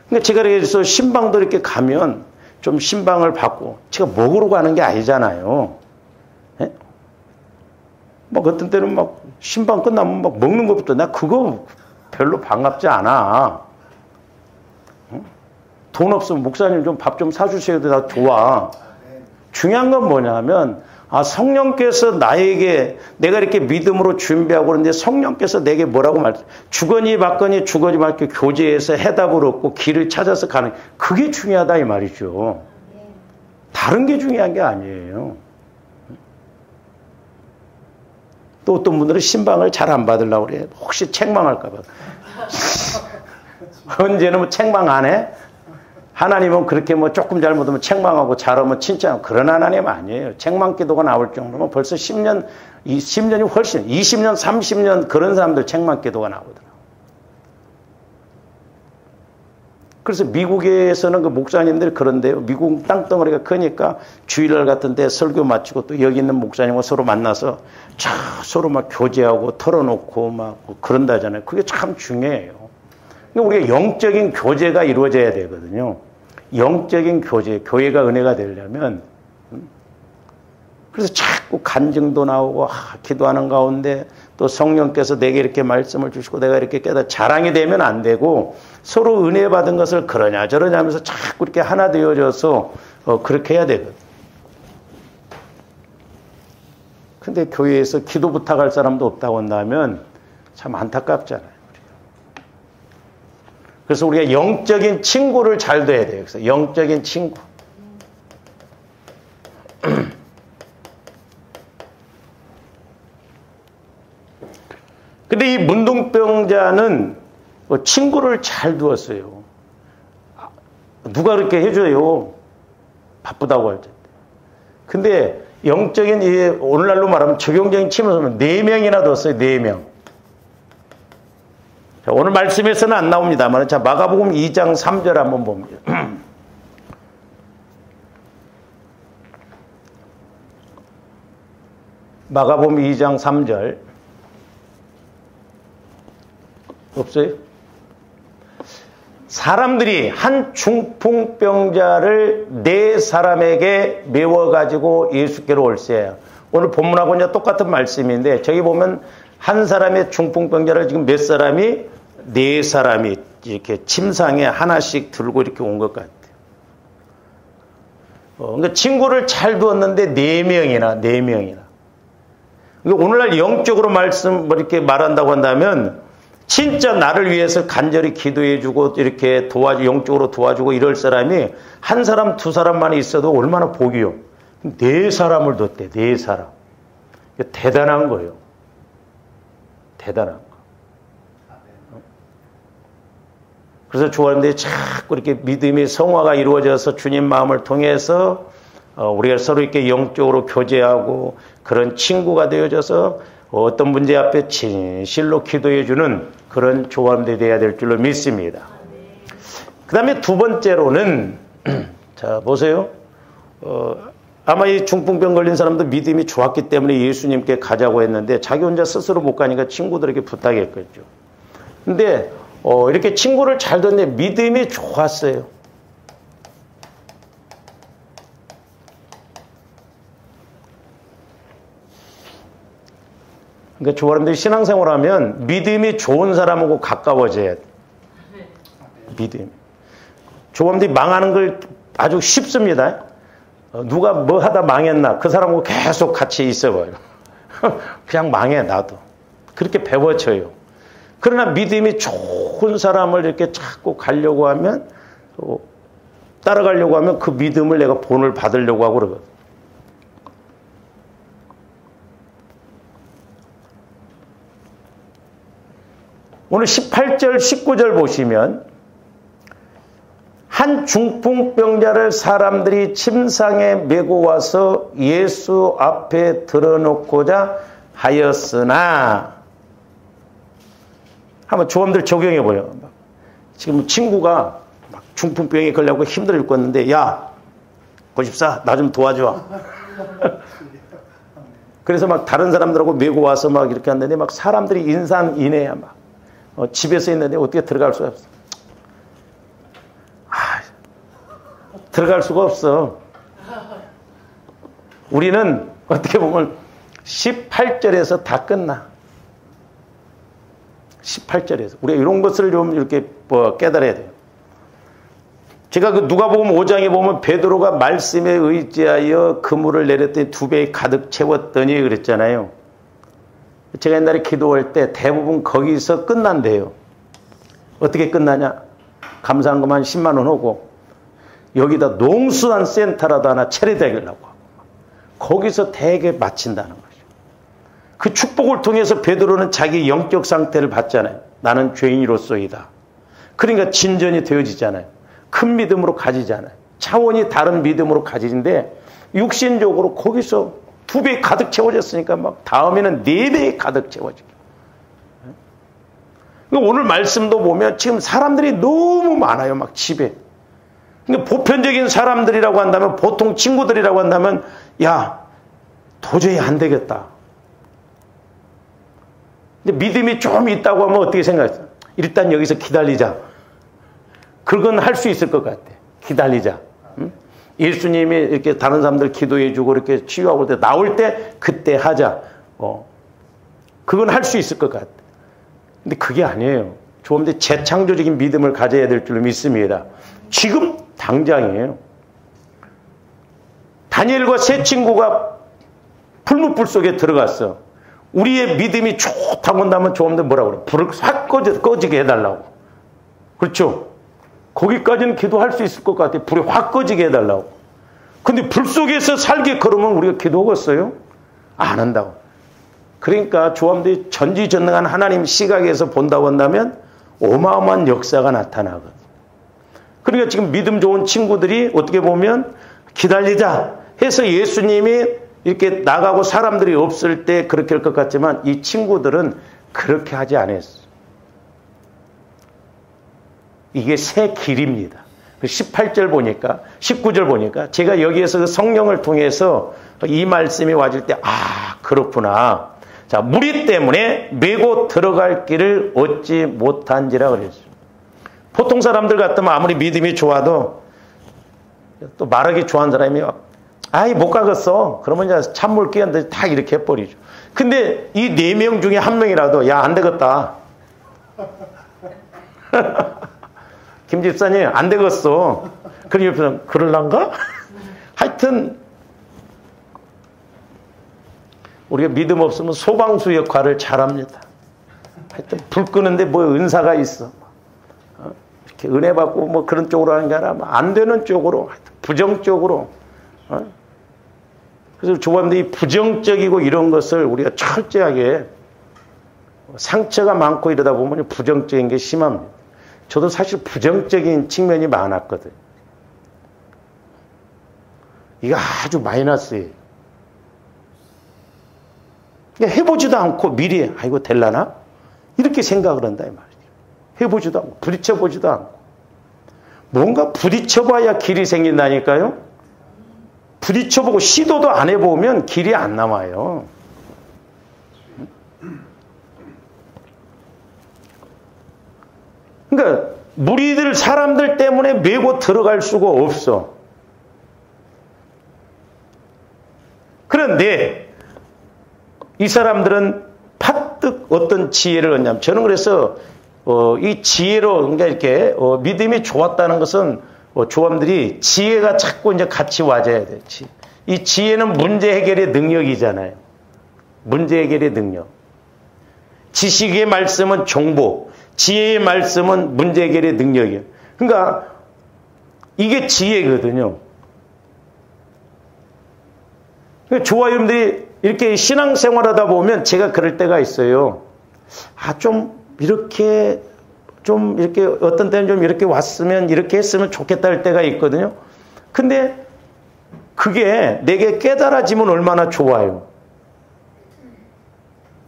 그러니까 제가 그래서 신방도 이렇게 가면 좀 신방을 받고 제가 먹으러 가는 게 아니잖아요. 예? 막 어떤 때는 막 신방 끝나면 막 먹는 것부터 나 그거 별로 반갑지 않아. 돈 없으면 목사님 좀 밥 좀 사주셔도 다 좋아. 중요한 건 뭐냐면 성령께서 나에게 내가 이렇게 믿음으로 준비하고 그러는데 성령께서 내게 뭐라고 주거니 받거니 주거니 받기 교제해서 해답을 얻고 길을 찾아서 가는 그게 중요하다 이 말이죠. 다른 게 중요한 게 아니에요. 또 어떤 분들은 신방을 잘 안 받으려고 그래. 혹시 책망할까 봐. 언제는 뭐 책망 안 해? 하나님은 그렇게 뭐 조금 잘못하면 책망하고 잘하면 칭찬하고 그런 하나님 아니에요. 책망 기도가 나올 정도면 벌써 10년, 10년이 훨씬 20년, 30년 그런 사람들 책망 기도가 나오더라고요. 그래서 미국에서는 그 목사님들이 그런데요. 미국 땅덩어리가 크니까 주일날 같은 데 설교 마치고 또 여기 있는 목사님과 서로 만나서 서로 막 교제하고 털어놓고 막 그런다잖아요. 그게 참 중요해요. 우리가 영적인 교제가 이루어져야 되거든요. 영적인 교제, 교회가 은혜가 되려면 그래서 자꾸 간증도 나오고 기도하는 가운데 또 성령께서 내게 이렇게 말씀을 주시고 내가 이렇게 깨닫 자랑이 되면 안 되고 서로 은혜 받은 것을 그러냐 저러냐 하면서 자꾸 이렇게 하나 되어져서 그렇게 해야 되거든요. 근데 교회에서 기도 부탁할 사람도 없다고 한다면 참 안타깝잖아요. 그래서 우리가 영적인 친구를 잘 돼야 돼요. 그래서 영적인 친구. 근데 이 문둥병자는 친구를 잘 두었어요. 누가 그렇게 해줘요? 바쁘다고 할 때. 근데 영적인, 오늘날로 말하면 적용적인 친구는 4명이나 뒀어요. 4명. 자, 오늘 말씀에서는 안 나옵니다만, 자, 마가복음 2장 3절 한번 봅니다. 마가복음 2장 3절. 없어요? 사람들이 한 중풍병자를 4사람에게 메워가지고 예수께로 올세요. 오늘 본문하고 이제 똑같은 말씀인데, 저기 보면 한 사람의 중풍병자를 지금 몇 사람이? 4사람이 이렇게 침상에 하나씩 들고 이렇게 온 것 같아요. 그러니까 친구를 잘 두었는데 4명이나. 그러니까 오늘날 영적으로 이렇게 말한다고 한다면, 진짜 나를 위해서 간절히 기도해주고 이렇게 영적으로 도와주고 이럴 사람이 한 사람, 2사람만 있어도 얼마나 복이요. 4사람을 뒀대, 4사람. 대단한 거예요. 대단한 거. 그래서 좋아하는데 자꾸 이렇게 믿음의 성화가 이루어져서 주님 마음을 통해서 우리가 서로 이렇게 영적으로 교제하고 그런 친구가 되어져서 어떤 문제 앞에 진실로 기도해주는 그런 조합이 되어야 될 줄로 믿습니다. 그 다음에 두 번째로는 자 보세요. 아마 이 중풍병 걸린 사람도 믿음이 좋았기 때문에 예수님께 가자고 했는데 자기 혼자 스스로 못 가니까 친구들에게 부탁했겠죠. 근데 이렇게 친구를 잘 뒀는데 믿음이 좋았어요. 그러니까 조아람들이 신앙생활하면 믿음이 좋은 사람하고 가까워져야 돼. 믿음. 조아람들이 망하는 걸 아주 쉽습니다. 누가 뭐 하다 망했나 그 사람하고 계속 같이 있어봐요. 그냥 망해 나도. 그렇게 배워쳐요. 그러나 믿음이 좋은 사람을 이렇게 자꾸 가려고 하면 따라가려고 하면 그 믿음을 내가 본을 받으려고 하고 그러거든. 오늘 18절 19절 보시면 한 중풍병자를 사람들이 침상에 메고 와서 예수 앞에 들어놓고자 하였으나, 한번 조언들 적용해 보여. 지금 친구가 막 중풍병에 걸려고 힘들어 죽겠는데, 야, 고집사, 나 좀 도와줘. 그래서 막 다른 사람들하고 메고 와서 막 이렇게 하는데, 막 사람들이 인산인해야 막 집에서 있는데 어떻게 들어갈 수가 없어. 들어갈 수가 없어. 우리는 어떻게 보면 18절에서 다 끝나. 18절에서. 우리가 이런 것을 좀 이렇게 깨달아야 돼요. 제가 그 누가복음 5장에 보면 베드로가 말씀에 의지하여 그물을 내렸더니 2배 가득 채웠더니 그랬잖아요. 제가 옛날에 기도할 때 대부분 거기서 끝난대요. 어떻게 끝나냐? 감사한 것만 10만 원 하고 여기다 농수산 센터라도 하나 차려드리려고 하고 거기서 대개 마친다는 거죠. 그 축복을 통해서 베드로는 자기 영적 상태를 봤잖아요. 나는 죄인으로서이다. 그러니까 진전이 되어지잖아요. 큰 믿음으로 가지잖아요. 차원이 다른 믿음으로 가지는데 육신적으로 거기서 2배 가득 채워졌으니까 막 다음에는 4배 가득 채워지고. 오늘 말씀도 보면 지금 사람들이 너무 많아요. 막 집에. 근데 보편적인 사람들이라고 한다면, 보통 친구들이라고 한다면, 야, 도저히 안 되겠다. 근데 믿음이 좀 있다고 하면 어떻게 생각했어요? 일단 여기서 기다리자. 그건 할 수 있을 것 같아. 기다리자. 응? 예수님이 이렇게 다른 사람들 기도해주고 이렇게 치유하고 때 나올 때 그때 하자. 그건 할 수 있을 것 같아. 근데 그게 아니에요. 좀 더 재창조적인 믿음을 가져야 될 줄로 믿습니다. 지금 당장이에요. 다니엘과 세 친구가 풀무불 속에 들어갔어. 우리의 믿음이 좋다고 한다면 좀 더 뭐라고 그래? 불을 확 꺼지게 해달라고. 그렇죠? 거기까지는 기도할 수 있을 것 같아. 불이 확 꺼지게 해달라고. 근데 불 속에서 살게 그러면 우리가 기도하겠어요? 안 한다고. 그러니까 조함들이 전지전능한 하나님 시각에서 본다고 한다면 어마어마한 역사가 나타나거든. 그러니까 지금 믿음 좋은 친구들이 어떻게 보면 기다리자 해서 예수님이 이렇게 나가고 사람들이 없을 때 그렇게 할 것 같지만 이 친구들은 그렇게 하지 않았어. 이게 새 길입니다. 18절 보니까 19절 보니까 제가 여기에서 그 성령을 통해서 이 말씀이 와질 때 그렇구나. 자, 무리 때문에 메고 들어갈 길을 얻지 못한지라 그랬어요. 보통 사람들 같으면 아무리 믿음이 좋아도 또 말하기 좋아하는 사람이 못 가겠어. 그러면 이제 찬물 끼얹는데 다 이렇게 해버리죠. 근데 이 4명 중에 1명이라도 야, 안 되겠다. 김 집사님 안 되겠어. 그럼 옆에서 그럴란가? 하여튼 우리가 믿음 없으면 소방수 역할을 잘합니다. 하여튼 불 끄는데 뭐 은사가 있어. 이렇게 은혜 받고 뭐 그런 쪽으로 하는 게 아니라 안 되는 쪽으로, 부정적으로. 그래서 조합들이 부정적이고 이런 것을 우리가 철저하게, 상처가 많고 이러다 보면 부정적인 게 심합니다. 저도 사실 부정적인 측면이 많았거든. 이거 아주 마이너스예요. 해보지도 않고 미리 이거 될라나? 이렇게 생각을 한다 이 말이에요. 해보지도 않고 부딪혀보지도 않고. 뭔가 부딪혀봐야 길이 생긴다니까요. 부딪혀보고 시도도 안 해보면 길이 안 나와요. 그러니까 무리들 사람들 때문에 메고 들어갈 수가 없어. 그런데 이 사람들은 파뜩 어떤 지혜를 얻냐면, 저는 그래서 이 지혜로, 그러니까 이렇게 믿음이 좋았다는 것은 조함들이 지혜가 자꾸 이제 같이 와줘야 돼. 이 지혜는 문제 해결의 능력이잖아요. 문제 해결의 능력. 지식의 말씀은 정보, 지혜의 말씀은 문제 해결의 능력이에요. 그러니까 이게 지혜거든요. 그러니까 저와 여러분들이 이렇게 신앙생활하다 보면 제가 그럴 때가 있어요. 좀 이렇게 좀 이렇게 어떤 때는 좀 이렇게 왔으면 이렇게 했으면 좋겠다 할 때가 있거든요. 근데 그게 내게 깨달아지면 얼마나 좋아요.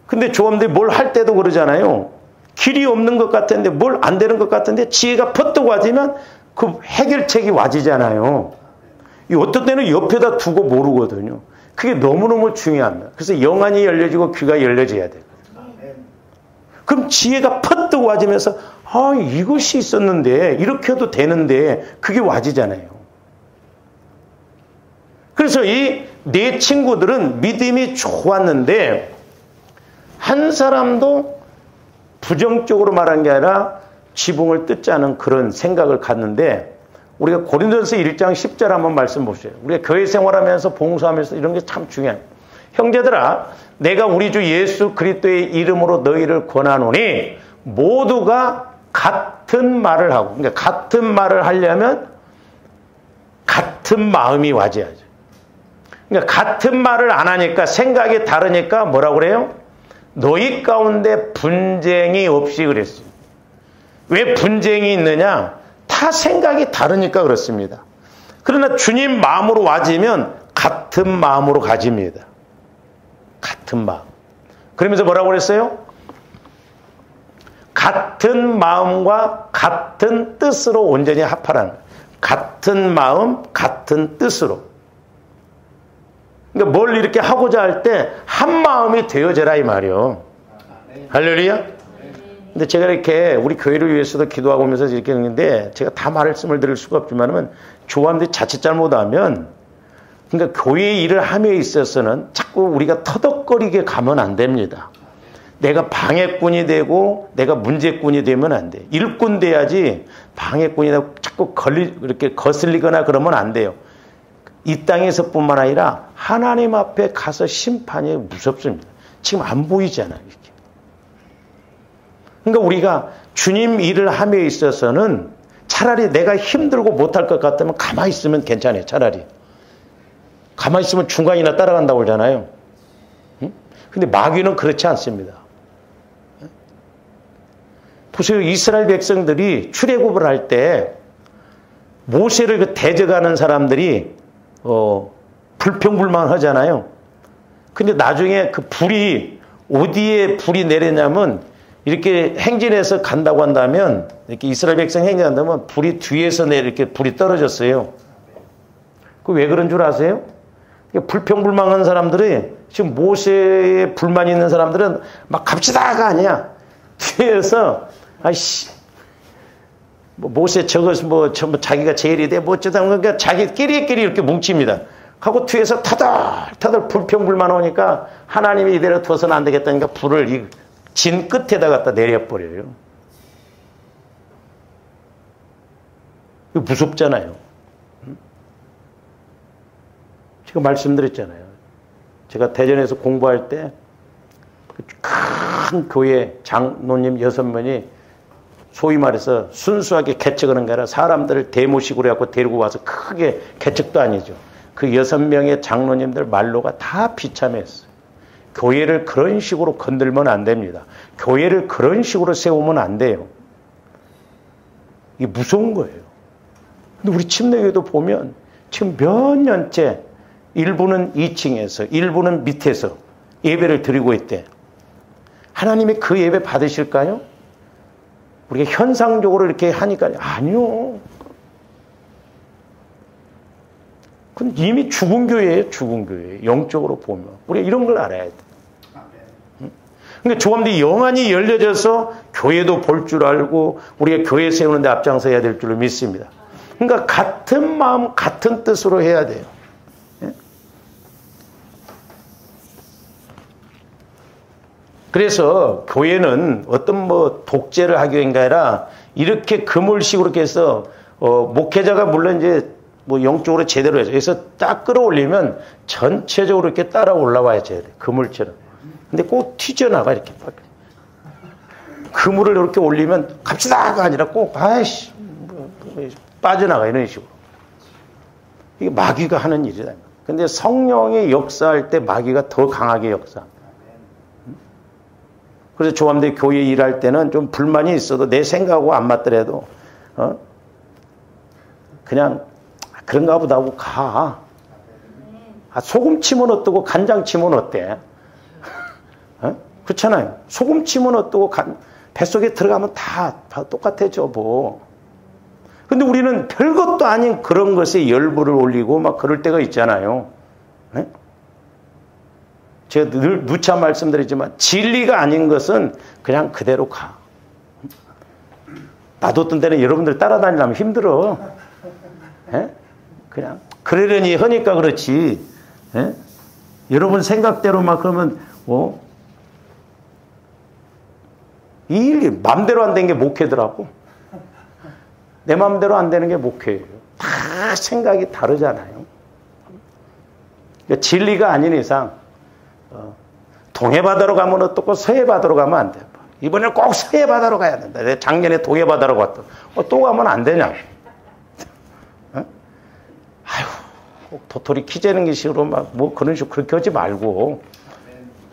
근데 조합들이 뭘 할 때도 그러잖아요. 길이 없는 것 같은데 뭘 안 되는 것 같은데 지혜가 퍼뜩 와지면 그 해결책이 와지잖아요. 이 어떤 때는 옆에다 두고 모르거든요. 그게 너무너무 중요합니다. 그래서 영안이 열려지고 귀가 열려져야 돼요. 그럼 지혜가 퍼뜩 와지면서 아 이것이 있었는데 이렇게 해도 되는데 그게 와지잖아요. 그래서 이 네 친구들은 믿음이 좋았는데 한 사람도 부정적으로 말한 게 아니라 지붕을 뜯자는 그런 생각을 갖는데 우리가 고린도전서 1장 10절 한번 말씀 보세요. 우리가 교회 생활하면서 봉사하면서 이런 게 참 중요해요. 형제들아 내가 우리 주 예수 그리스도의 이름으로 너희를 권하노니 모두가 같은 말을 하고 그러니까 같은 말을 하려면 같은 마음이 와줘야죠. 그러니까 같은 말을 안 하니까 생각이 다르니까 뭐라고 그래요? 너희 가운데 분쟁이 없이 그랬어요. 왜 분쟁이 있느냐? 다 생각이 다르니까 그렇습니다. 그러나 주님 마음으로 와지면 같은 마음으로 가집니다. 같은 마음. 그러면서 뭐라고 그랬어요? 같은 마음과 같은 뜻으로 온전히 합하라는 거예요. 같은 마음, 같은 뜻으로. 그러니까 뭘 이렇게 하고자 할 때 한 마음이 되어져라 이 말이요. 할렐루야. 근데 제가 이렇게 우리 교회를 위해서도 기도하고 오면서 이렇게 했는데 제가 다 말씀을 드릴 수가 없지만은 조합들이 자칫 잘못하면 그러니까 교회 일을 함에 있어서는 자꾸 우리가 터덕거리게 가면 안 됩니다. 내가 방해꾼이 되고 내가 문제꾼이 되면 안 돼. 일꾼 돼야지 방해꾼이다 자꾸 이렇게 거슬리거나 그러면 안 돼요. 이 땅에서뿐만 아니라 하나님 앞에 가서 심판이 무섭습니다. 지금 안 보이잖아요. 이렇게. 그러니까 우리가 주님 일을 함에 있어서는 차라리 내가 힘들고 못할 것 같다면 가만히 있으면 괜찮아요. 차라리. 가만히 있으면 중간이나 따라간다고 그러잖아요. 근데 마귀는 그렇지 않습니다. 보세요. 이스라엘 백성들이 출애굽을 할 때 모세를 대적하는 사람들이 불평불만하잖아요. 근데 나중에 그 불이 어디에 불이 내리냐면 이렇게 행진해서 간다고 한다면 이렇게 이스라엘 백성 행진한다면 불이 뒤에서 이렇게 불이 떨어졌어요. 그 왜 그런 줄 아세요? 불평불만한 사람들이 지금 모세에 불만 있는 사람들은 막 갑시다가 아니야. 뒤에서 아이씨 모세 저것은 뭐 자기가 제일이 돼 뭐 어쩌다 그러니까 자기끼리 이렇게 뭉칩니다. 하고 뒤에서 타들 불평불만 오니까 하나님이 이대로 둬서는 안 되겠다니까 불을 이 진 끝에다 갖다 내려버려요. 이거 무섭잖아요. 제가 말씀드렸잖아요. 제가 대전에서 공부할 때 큰 교회 장로님 6명이 소위 말해서 순수하게 개척하는 게 아니라 사람들을 대모식으로 해갖고 데리고 와서 크게 개척도 아니죠. 그 6명의 장로님들 말로가 다 비참했어요. 교회를 그런 식으로 건들면 안 됩니다. 교회를 그런 식으로 세우면 안 돼요. 이게 무서운 거예요. 근데 우리 침례교회도 보면 지금 몇 년째 일부는 2층에서 일부는 밑에서 예배를 드리고 있대. 하나님이 그 예배 받으실까요? 우리가 현상적으로 이렇게 하니까 아니요. 그건 이미 죽은 교회예요. 죽은 교회. 영적으로 보면. 우리가 이런 걸 알아야 돼. 그러니까 조감들이 영안이 열려져서 교회도 볼 줄 알고 우리가 교회 세우는데 앞장서야 될 줄로 믿습니다. 그러니까 같은 마음 같은 뜻으로 해야 돼요. 그래서 교회는 어떤 독재를 하기 위한 게 아니라 이렇게 그물식으로 이렇게 해서 목회자가 물론 이제 영적으로 제대로 해서 그래서 딱 끌어올리면 전체적으로 이렇게 따라 올라와야 돼. 그물처럼. 근데 꼭 튀져나가 이렇게. 그물을 이렇게 올리면 갑시다가 아니라 꼭 아이씨 빠져나가 이런 식으로. 이게 마귀가 하는 일이다. 근데 성령이 역사할 때 마귀가 더 강하게 역사합니다. 그래서 조합대 교회 일할 때는 좀 불만이 있어도 내 생각하고 안 맞더라도 그냥 그런가 보다 하고 가. 소금 치면 어떠고 간장 치면 어때? 그렇잖아요. 소금 치면 어떠고 뱃속에 들어가면 다 똑같아져 뭐. 근데 우리는 별것도 아닌 그런 것에 열불을 올리고 막 그럴 때가 있잖아요. 네? 제가 늘 누차 말씀드리지만 진리가 아닌 것은 그냥 그대로 가. 놔뒀던 데는 여러분들 따라다니려면 힘들어. 네? 그냥 그러려니 하니까 그렇지. 네? 여러분 생각대로 막 그러면 이 일이 맘대로 안 되는 게 목회더라고. 내 맘대로 안 되는 게 목회예요. 다 생각이 다르잖아요. 그러니까 진리가 아닌 이상 동해바다로 가면 어떻고 서해바다로 가면 안 돼. 이번에는 꼭 서해바다로 가야 된다. 내가 작년에 동해바다로 갔다. 또 가면 안 되냐. 아휴, 꼭 도토리 키재는 기식으로 막 뭐 그런 식으로 그렇게 하지 말고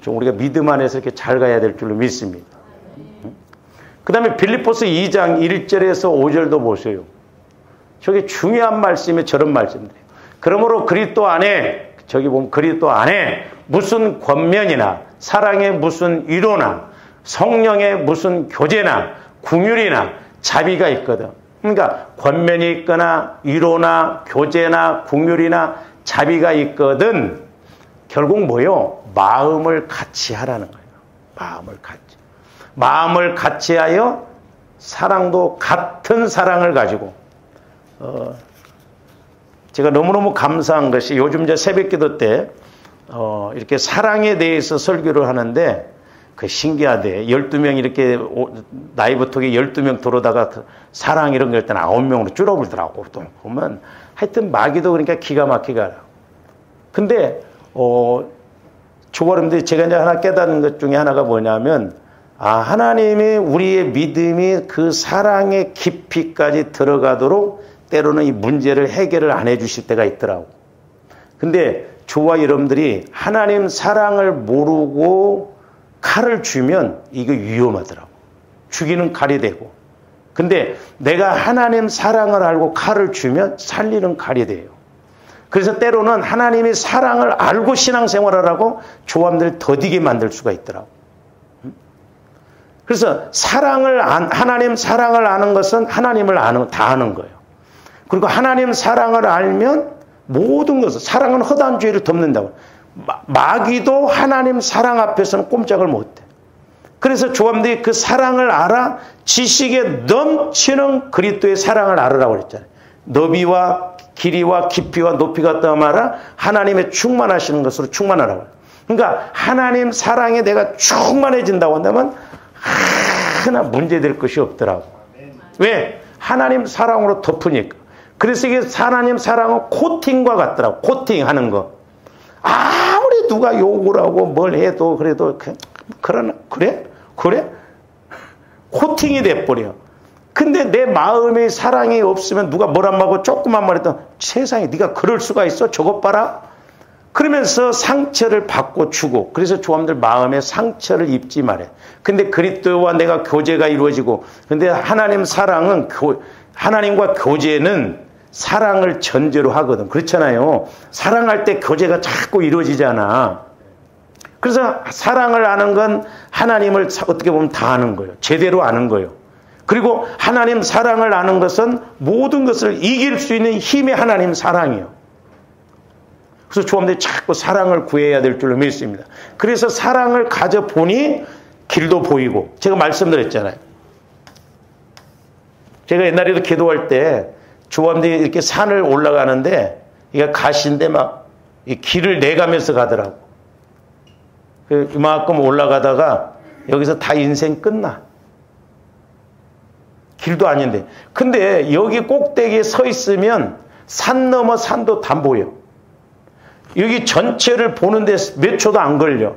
좀 우리가 믿음 안에서 이렇게 잘 가야 될 줄로 믿습니다. 그 다음에 빌립보서 2장 1절에서 5절도 보세요. 저게 중요한 말씀이 저런 말씀들이에요. 그러므로 그리스도 안에 저기 보면 그리스도 안에 무슨 권면이나 사랑의 무슨 위로나 성령의 무슨 교제나 궁율이나 자비가 있거든. 그러니까 권면이 있거나 위로나 교제나 궁율이나 자비가 있거든. 결국 뭐요? 마음을 같이 하라는 거예요. 마음을 같이. 마음을 같이 하여 사랑도 같은 사랑을 가지고 제가 너무너무 감사한 것이 요즘 이제 새벽기도 때 이렇게 사랑에 대해서 설교를 하는데 그 신기하대. 12명 이렇게 나이부터게 12명 들어오다가 사랑 이런 거 할 때는 9명으로 줄어들더라고. 또 보면 하여튼 마귀도 그러니까 기가 막히게 알아. 근데 조바름들이 제가 이제 하나 깨닫는 것 중에 하나가 뭐냐면 하나님이 우리의 믿음이 그 사랑의 깊이까지 들어가도록 때로는 이 문제를 해결을 안 해주실 때가 있더라고. 근데 저와 여러분들이 하나님 사랑을 모르고 칼을 주면 이거 위험하더라고. 죽이는 칼이 되고. 근데 내가 하나님 사랑을 알고 칼을 주면 살리는 칼이 돼요. 그래서 때로는 하나님이 사랑을 알고 신앙생활을 하고 조합들을 더디게 만들 수가 있더라고. 그래서 하나님 사랑을 아는 것은 하나님을 다 아는 거예요. 그리고 하나님 사랑을 알면 모든 것을, 사랑은 허다한 죄를 덮는다고. 마귀도 하나님 사랑 앞에서는 꼼짝을 못해. 그래서 조합들이 그 사랑을 알아 지식에 넘치는 그리스도의 사랑을 알으라고 그랬잖아요. 너비와 길이와 깊이와 높이가 떠나라 하나님의 충만하시는 것으로 충만하라고. 그러니까 하나님 사랑에 내가 충만해진다고 한다면 하나 문제될 것이 없더라고. 왜? 하나님 사랑으로 덮으니까. 그래서 이게 하나님 사랑은 코팅과 같더라고. 코팅하는 거. 아무리 누가 욕을 하고 뭘 해도 그래도 그래? 코팅이 돼버려. 근데 내 마음에 사랑이 없으면 누가 뭐란 말고 조금만 말해도 세상에 네가 그럴 수가 있어? 저것 봐라. 그러면서 상처를 받고 주고. 그래서 조합들 마음에 상처를 입지 말해. 근데 그리스도와 내가 교제가 이루어지고. 근데 하나님 사랑은 하나님과 교제는 사랑을 전제로 하거든. 그렇잖아요. 사랑할 때 교제가 자꾸 이루어지잖아. 그래서 사랑을 아는 건 하나님을 어떻게 보면 다 아는 거예요. 제대로 아는 거예요. 그리고 하나님 사랑을 아는 것은 모든 것을 이길 수 있는 힘이 하나님 사랑이에요. 그래서 조합들이 자꾸 사랑을 구해야 될 줄로 믿습니다. 그래서 사랑을 가져보니 길도 보이고. 제가 말씀드렸잖아요. 제가 옛날에도 기도할 때 조합들이 이렇게 산을 올라가는데 이게 가시인데 막 이 길을 내가면서 가더라고. 이만큼 올라가다가 여기서 다 인생 끝나. 길도 아닌데. 근데 여기 꼭대기에 서 있으면 산 넘어 산도 다 보여. 여기 전체를 보는데 몇 초도 안 걸려.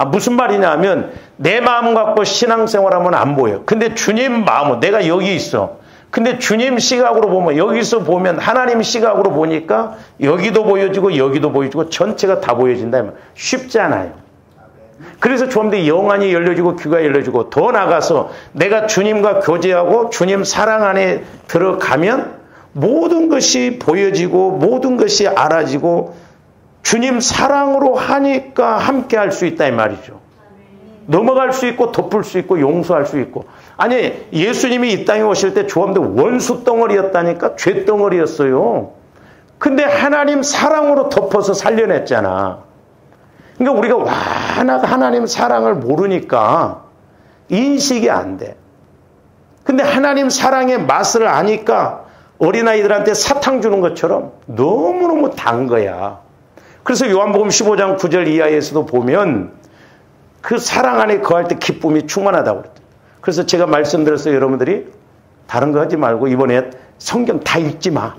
무슨 말이냐면 내 마음 갖고 신앙생활하면 안 보여. 근데 주님 마음은 내가 여기 있어. 근데 주님 시각으로 보면 여기서 보면 하나님 시각으로 보니까 여기도 보여지고 여기도 보여지고 전체가 다 보여진다. 쉽지 않아요. 그래서 주님도 영안이 열려지고 귀가 열려지고 더 나아가서 내가 주님과 교제하고 주님 사랑 안에 들어가면 모든 것이 보여지고 모든 것이 알아지고 주님 사랑으로 하니까 함께 할 수 있다 이 말이죠. 넘어갈 수 있고 덮을 수 있고 용서할 수 있고. 아니 예수님이 이 땅에 오실 때 주님도 원수 덩어리였다니까 죄 덩어리였어요. 근데 하나님 사랑으로 덮어서 살려냈잖아. 그러니까 우리가 워낙 하나님 사랑을 모르니까 인식이 안 돼. 근데 하나님 사랑의 맛을 아니까 어린아이들한테 사탕 주는 것처럼 너무너무 단 거야. 그래서 요한복음 15장 9절 이하에서도 보면 그 사랑 안에 거할 때 기쁨이 충만하다고 그랬죠. 그래서 제가 말씀드렸어요. 여러분들이 다른 거 하지 말고 이번에 성경 다 읽지 마.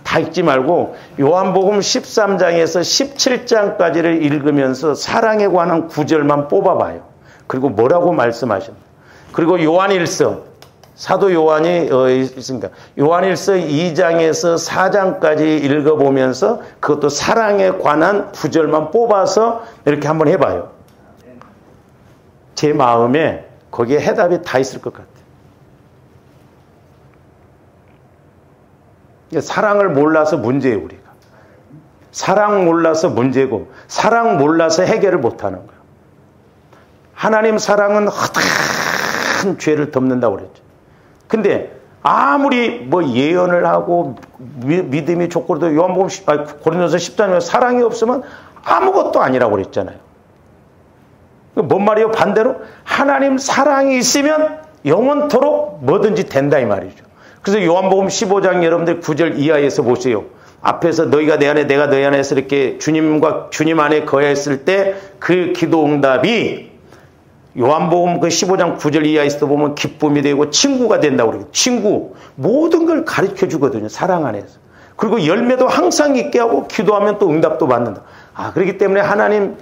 다 읽지 말고 요한복음 13장에서 17장까지를 읽으면서 사랑에 관한 구절만 뽑아봐요. 그리고 뭐라고 말씀하십니까? 그리고 요한일서 사도 요한이 있습니다. 요한일서 2장에서 4장까지 읽어보면서 그것도 사랑에 관한 구절만 뽑아서 이렇게 한번 해봐요. 제 마음에 거기에 해답이 다 있을 것 같아요. 사랑을 몰라서 문제예요, 우리가. 사랑 몰라서 문제고, 사랑 몰라서 해결을 못하는 거예요. 하나님 사랑은 허다한 죄를 덮는다고 그랬죠. 근데 아무리 뭐 예언을 하고 믿음이 좋고도 요한복음 고린도서 10장에 사랑이 없으면 아무것도 아니라고 그랬잖아요. 뭔 말이에요? 반대로 하나님 사랑이 있으면 영원토록 뭐든지 된다 이 말이죠. 그래서 요한복음 15장 여러분들 9절 이하에서 보세요. 앞에서 너희가 내 안에 내가 너희 안에서 이렇게 주님과 주님 안에 거했을 때 그 기도 응답이 요한복음 그 15장 9절 이하에서도 보면 기쁨이 되고 친구가 된다고 그래요. 친구. 모든 걸 가르쳐 주거든요. 사랑 안에서. 그리고 열매도 항상 있게 하고 기도하면 또 응답도 받는다. 그렇기 때문에 하나님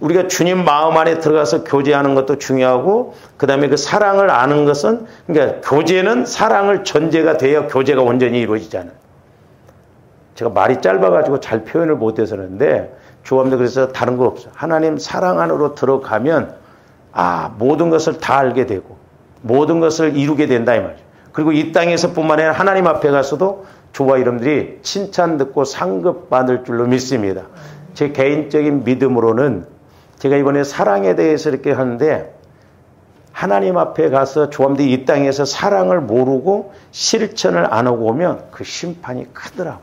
우리가 주님 마음 안에 들어가서 교제하는 것도 중요하고 그 다음에 그 사랑을 아는 것은 그러니까 교제는 사랑을 전제가 돼야 교제가 온전히 이루어지잖아요. 제가 말이 짧아가지고 잘 표현을 못해서 그러는데 주님도 그래서 다른 거 없어요. 하나님 사랑 안으로 들어가면 모든 것을 다 알게 되고 모든 것을 이루게 된다 이 말이죠. 그리고 이 땅에서뿐만 아니라 하나님 앞에 가서도 저와 여러분들이 칭찬 듣고 상급 받을 줄로 믿습니다. 제 개인적인 믿음으로는 제가 이번에 사랑에 대해서 이렇게 하는데 하나님 앞에 가서 조함들이 이 땅에서 사랑을 모르고 실천을 안 하고 오면 그 심판이 크더라고.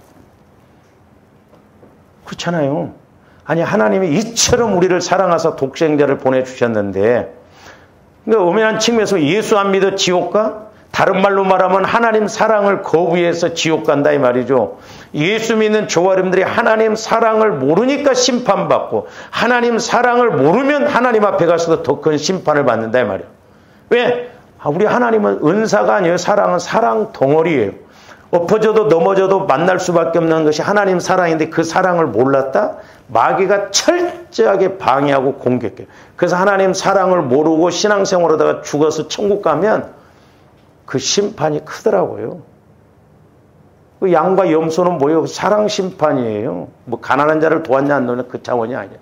그렇잖아요. 아니 하나님이 이처럼 우리를 사랑하사 독생자를 보내주셨는데 그러니까 엄연한 측면에서 예수 안 믿어 지옥 가? 다른 말로 말하면 하나님 사랑을 거부해서 지옥 간다 이 말이죠. 예수 믿는 저와 여러분들이 하나님 사랑을 모르니까 심판받고 하나님 사랑을 모르면 하나님 앞에 가서도 더 큰 심판을 받는다 이 말이에요. 왜? 우리 하나님은 은사가 아니에요. 사랑은 사랑 덩어리예요. 엎어져도 넘어져도 만날 수밖에 없는 것이 하나님 사랑인데 그 사랑을 몰랐다? 마귀가 철저하게 방해하고 공격해요. 그래서 하나님 사랑을 모르고 신앙생활하다가 죽어서 천국 가면 그 심판이 크더라고요. 그 양과 염소는 뭐예요? 사랑 심판이에요. 뭐 가난한 자를 도왔냐 안 도왔냐 그 차원이 아니야.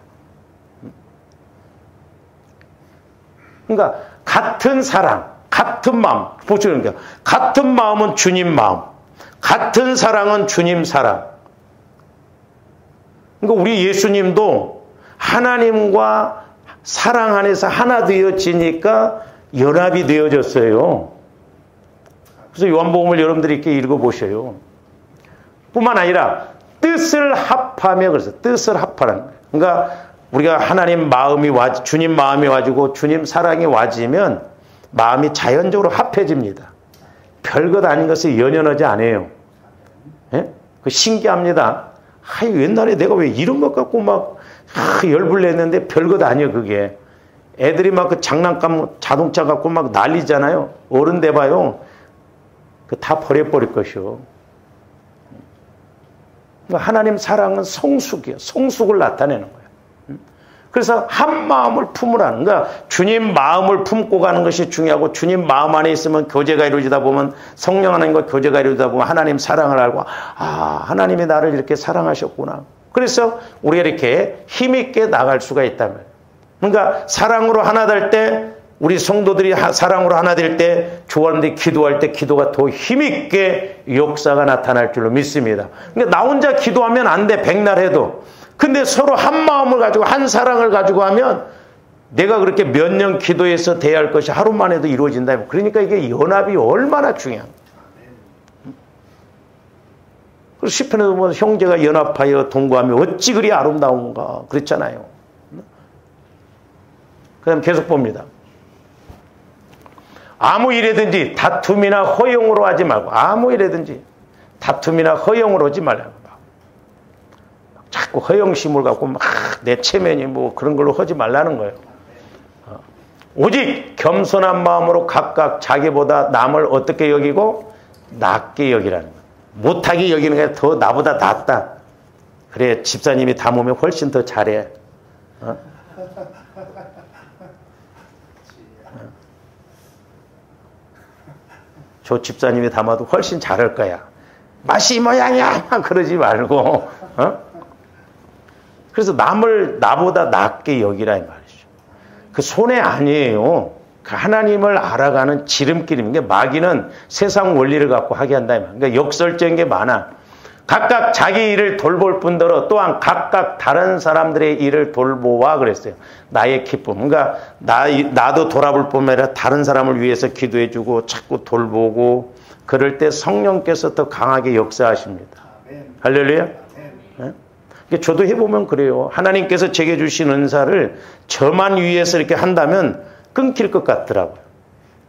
그러니까 같은 사랑, 같은 마음. 보시는 게 같은 마음은 주님 마음. 같은 사랑은 주님 사랑. 그러니까 우리 예수님도 하나님과 사랑 안에서 하나 되어지니까 연합이 되어졌어요. 그래서 요한복음을 여러분들이 이렇게 읽어보셔요. 뿐만 아니라 뜻을 합하며 그래서 뜻을 합하라는 거예요. 그러니까 우리가 하나님 마음이 주님 마음이 와지고 주님 사랑이 와지면 마음이 자연적으로 합해집니다. 별것 아닌 것을 연연하지 않아요. 예? 그 신기합니다. 옛날에 내가 왜 이런 것 갖고 막 열불 냈는데 별것 아니에요, 그게. 애들이 막 그 장난감 자동차 갖고 막 난리잖아요. 어른 돼봐요. 그 다 버려버릴 것이요. 그러니까 하나님 사랑은 성숙이에요. 성숙을 나타내는 거예요. 그래서 한 마음을 품으라는 그러니까 주님 마음을 품고 가는 것이 중요하고 주님 마음 안에 있으면 교제가 이루어지다 보면 성령 하나님과 교제가 이루어지다 보면 하나님 사랑을 알고 하나님이 나를 이렇게 사랑하셨구나. 그래서 우리가 이렇게 힘있게 나갈 수가 있다면, 그러니까 사랑으로 하나 될 때, 우리 성도들이 사랑으로 하나 될 때, 조화원들이 기도할 때 기도가 더 힘있게 역사가 나타날 줄로 믿습니다. 그러니까 나 혼자 기도하면 안 돼, 백날 해도. 근데 서로 한 마음을 가지고 한 사랑을 가지고 하면 내가 그렇게 몇 년 기도해서 대할 것이 하루만 해도 이루어진다. 그러니까 이게 연합이 얼마나 중요한. 그리고 시편에도 보면 형제가 연합하여 동거하며 어찌 그리 아름다운가 그랬잖아요. 그다음 계속 봅니다. 아무 일이든지 다툼이나 허용으로 하지 말고, 아무 일이든지 다툼이나 허용으로 하지 말라고. 자꾸 허영심을 갖고 막 내 체면이 뭐 그런 걸로 하지 말라는 거예요. 오직 겸손한 마음으로 각각 자기보다 남을 어떻게 여기고 낮게 여기라는 거예요. 못하게 여기는 게 더 나보다 낫다. 그래 집사님이 담으면 훨씬 더 잘해. 저 집사님이 담아도 훨씬 잘할 거야. 맛이 이 모양이야. 그러지 말고. 그래서 남을 나보다 낫게 여기라 이 말이죠. 그 손해 아니에요. 그 하나님을 알아가는 지름길입니다. 마귀는 세상 원리를 갖고 하게 한다 이 말이에요. 그러니까 역설적인 게 많아. 각각 자기 일을 돌볼 뿐더러 또한 각각 다른 사람들의 일을 돌보아 그랬어요. 나의 기쁨. 그러니까 나도 돌아볼 뿐만 아니라 다른 사람을 위해서 기도해주고 자꾸 돌보고 그럴 때 성령께서 더 강하게 역사하십니다. 할렐루야. 저도 해보면 그래요. 하나님께서 제게 주신 은사를 저만 위해서 이렇게 한다면 끊길 것 같더라고요.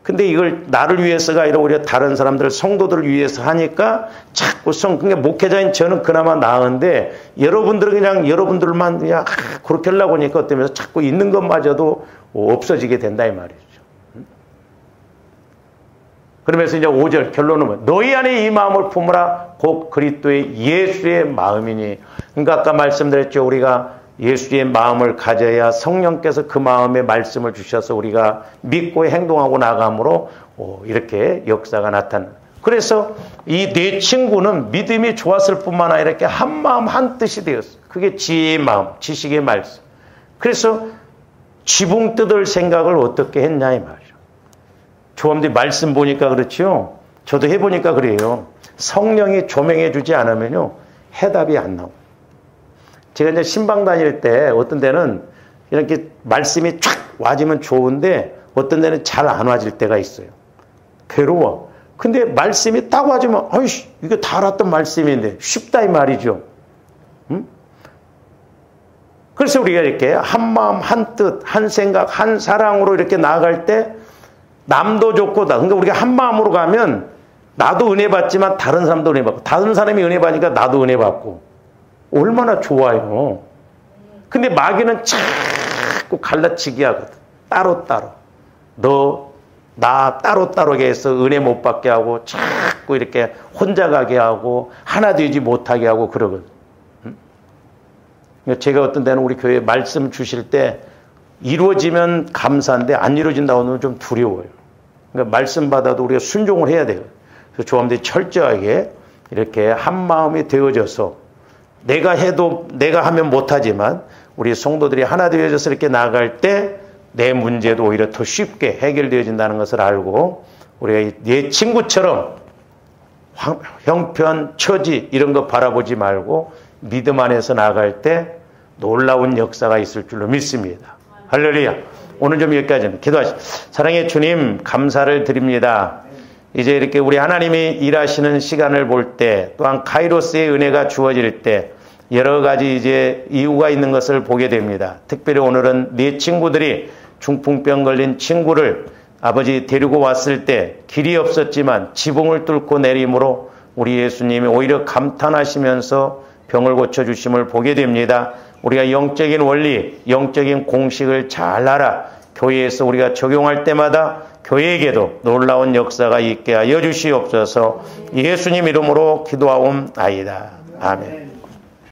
근데 이걸 나를 위해서가 아니라 오히려 다른 사람들, 성도들을 위해서 하니까 자꾸 그러니까 목회자인 저는 그나마 나은데 여러분들은 그냥 여러분들만 그냥 그렇게 하려고 하니까 어때면서 자꾸 있는 것마저도 없어지게 된다 이 말이죠. 그러면서 이제 5절 결론은 뭐예요? 너희 안에 이 마음을 품으라 곧 그리스도의 예수의 마음이니. 그러니까 아까 말씀드렸죠. 우리가 예수의 마음을 가져야 성령께서 그 마음의 말씀을 주셔서 우리가 믿고 행동하고 나감으로 이렇게 역사가 나타나. 그래서 이 네 친구는 믿음이 좋았을 뿐만 아니라 이렇게 한 마음 한 뜻이 되었어요. 그게 지혜의 마음, 지식의 말씀. 그래서 지붕 뜯을 생각을 어떻게 했냐 이 말이죠. 조함들이 말씀 보니까 그렇죠. 저도 해보니까 그래요. 성령이 조명해 주지 않으면요 해답이 안 나와요. 제가 이제 신방 다닐 때 어떤 데는 이렇게 말씀이 촥 와지면 좋은데 어떤 데는 잘 안 와질 때가 있어요. 괴로워. 근데 말씀이 딱 와지면 아이씨 이거 다 알았던 말씀인데 쉽다 이 말이죠. 응? 그래서 우리가 이렇게 한 마음 한 뜻 한 생각 한 사랑으로 이렇게 나아갈 때 남도 좋고 그러니까 우리가 한 마음으로 가면 나도 은혜 받지만 다른 사람도 은혜 받고 다른 사람이 은혜 받으니까 나도 은혜 받고 얼마나 좋아요. 근데 마귀는 자꾸 갈라치기 하거든. 따로따로. 나 따로따로게 해서 은혜 못 받게 하고 자꾸 이렇게 혼자 가게 하고 하나 되지 못하게 하고 그러거든. 제가 어떤 데는 우리 교회에 말씀 주실 때 이루어지면 감사한데 안 이루어진다고 하면 좀 두려워요. 그러니까 말씀 받아도 우리가 순종을 해야 돼요. 그래서 조함들이 철저하게 이렇게 한 마음이 되어져서 내가 하면 못하지만 우리 성도들이 하나 되어져서 이렇게 나아갈 때 내 문제도 오히려 더 쉽게 해결되어진다는 것을 알고 우리가 내 친구처럼 형편, 처지 이런 거 바라보지 말고 믿음 안에서 나아갈 때 놀라운 역사가 있을 줄로 믿습니다. 할렐루야. 오늘 좀 여기까지는 기도하시죠. 사랑의 주님 감사를 드립니다. 이제 이렇게 우리 하나님이 일하시는 시간을 볼 때 또한 카이로스의 은혜가 주어질 때 여러 가지 이제 이유가 있는 것을 보게 됩니다. 특별히 오늘은 네 친구들이 중풍병 걸린 친구를 아버지 데리고 왔을 때 길이 없었지만 지붕을 뚫고 내림으로 우리 예수님이 오히려 감탄하시면서 병을 고쳐주심을 보게 됩니다. 우리가 영적인 원리, 영적인 공식을 잘 알아 교회에서 우리가 적용할 때마다 교회에게도 놀라운 역사가 있게 하여 주시옵소서. 예수님 이름으로 기도하옵나이다. 아멘.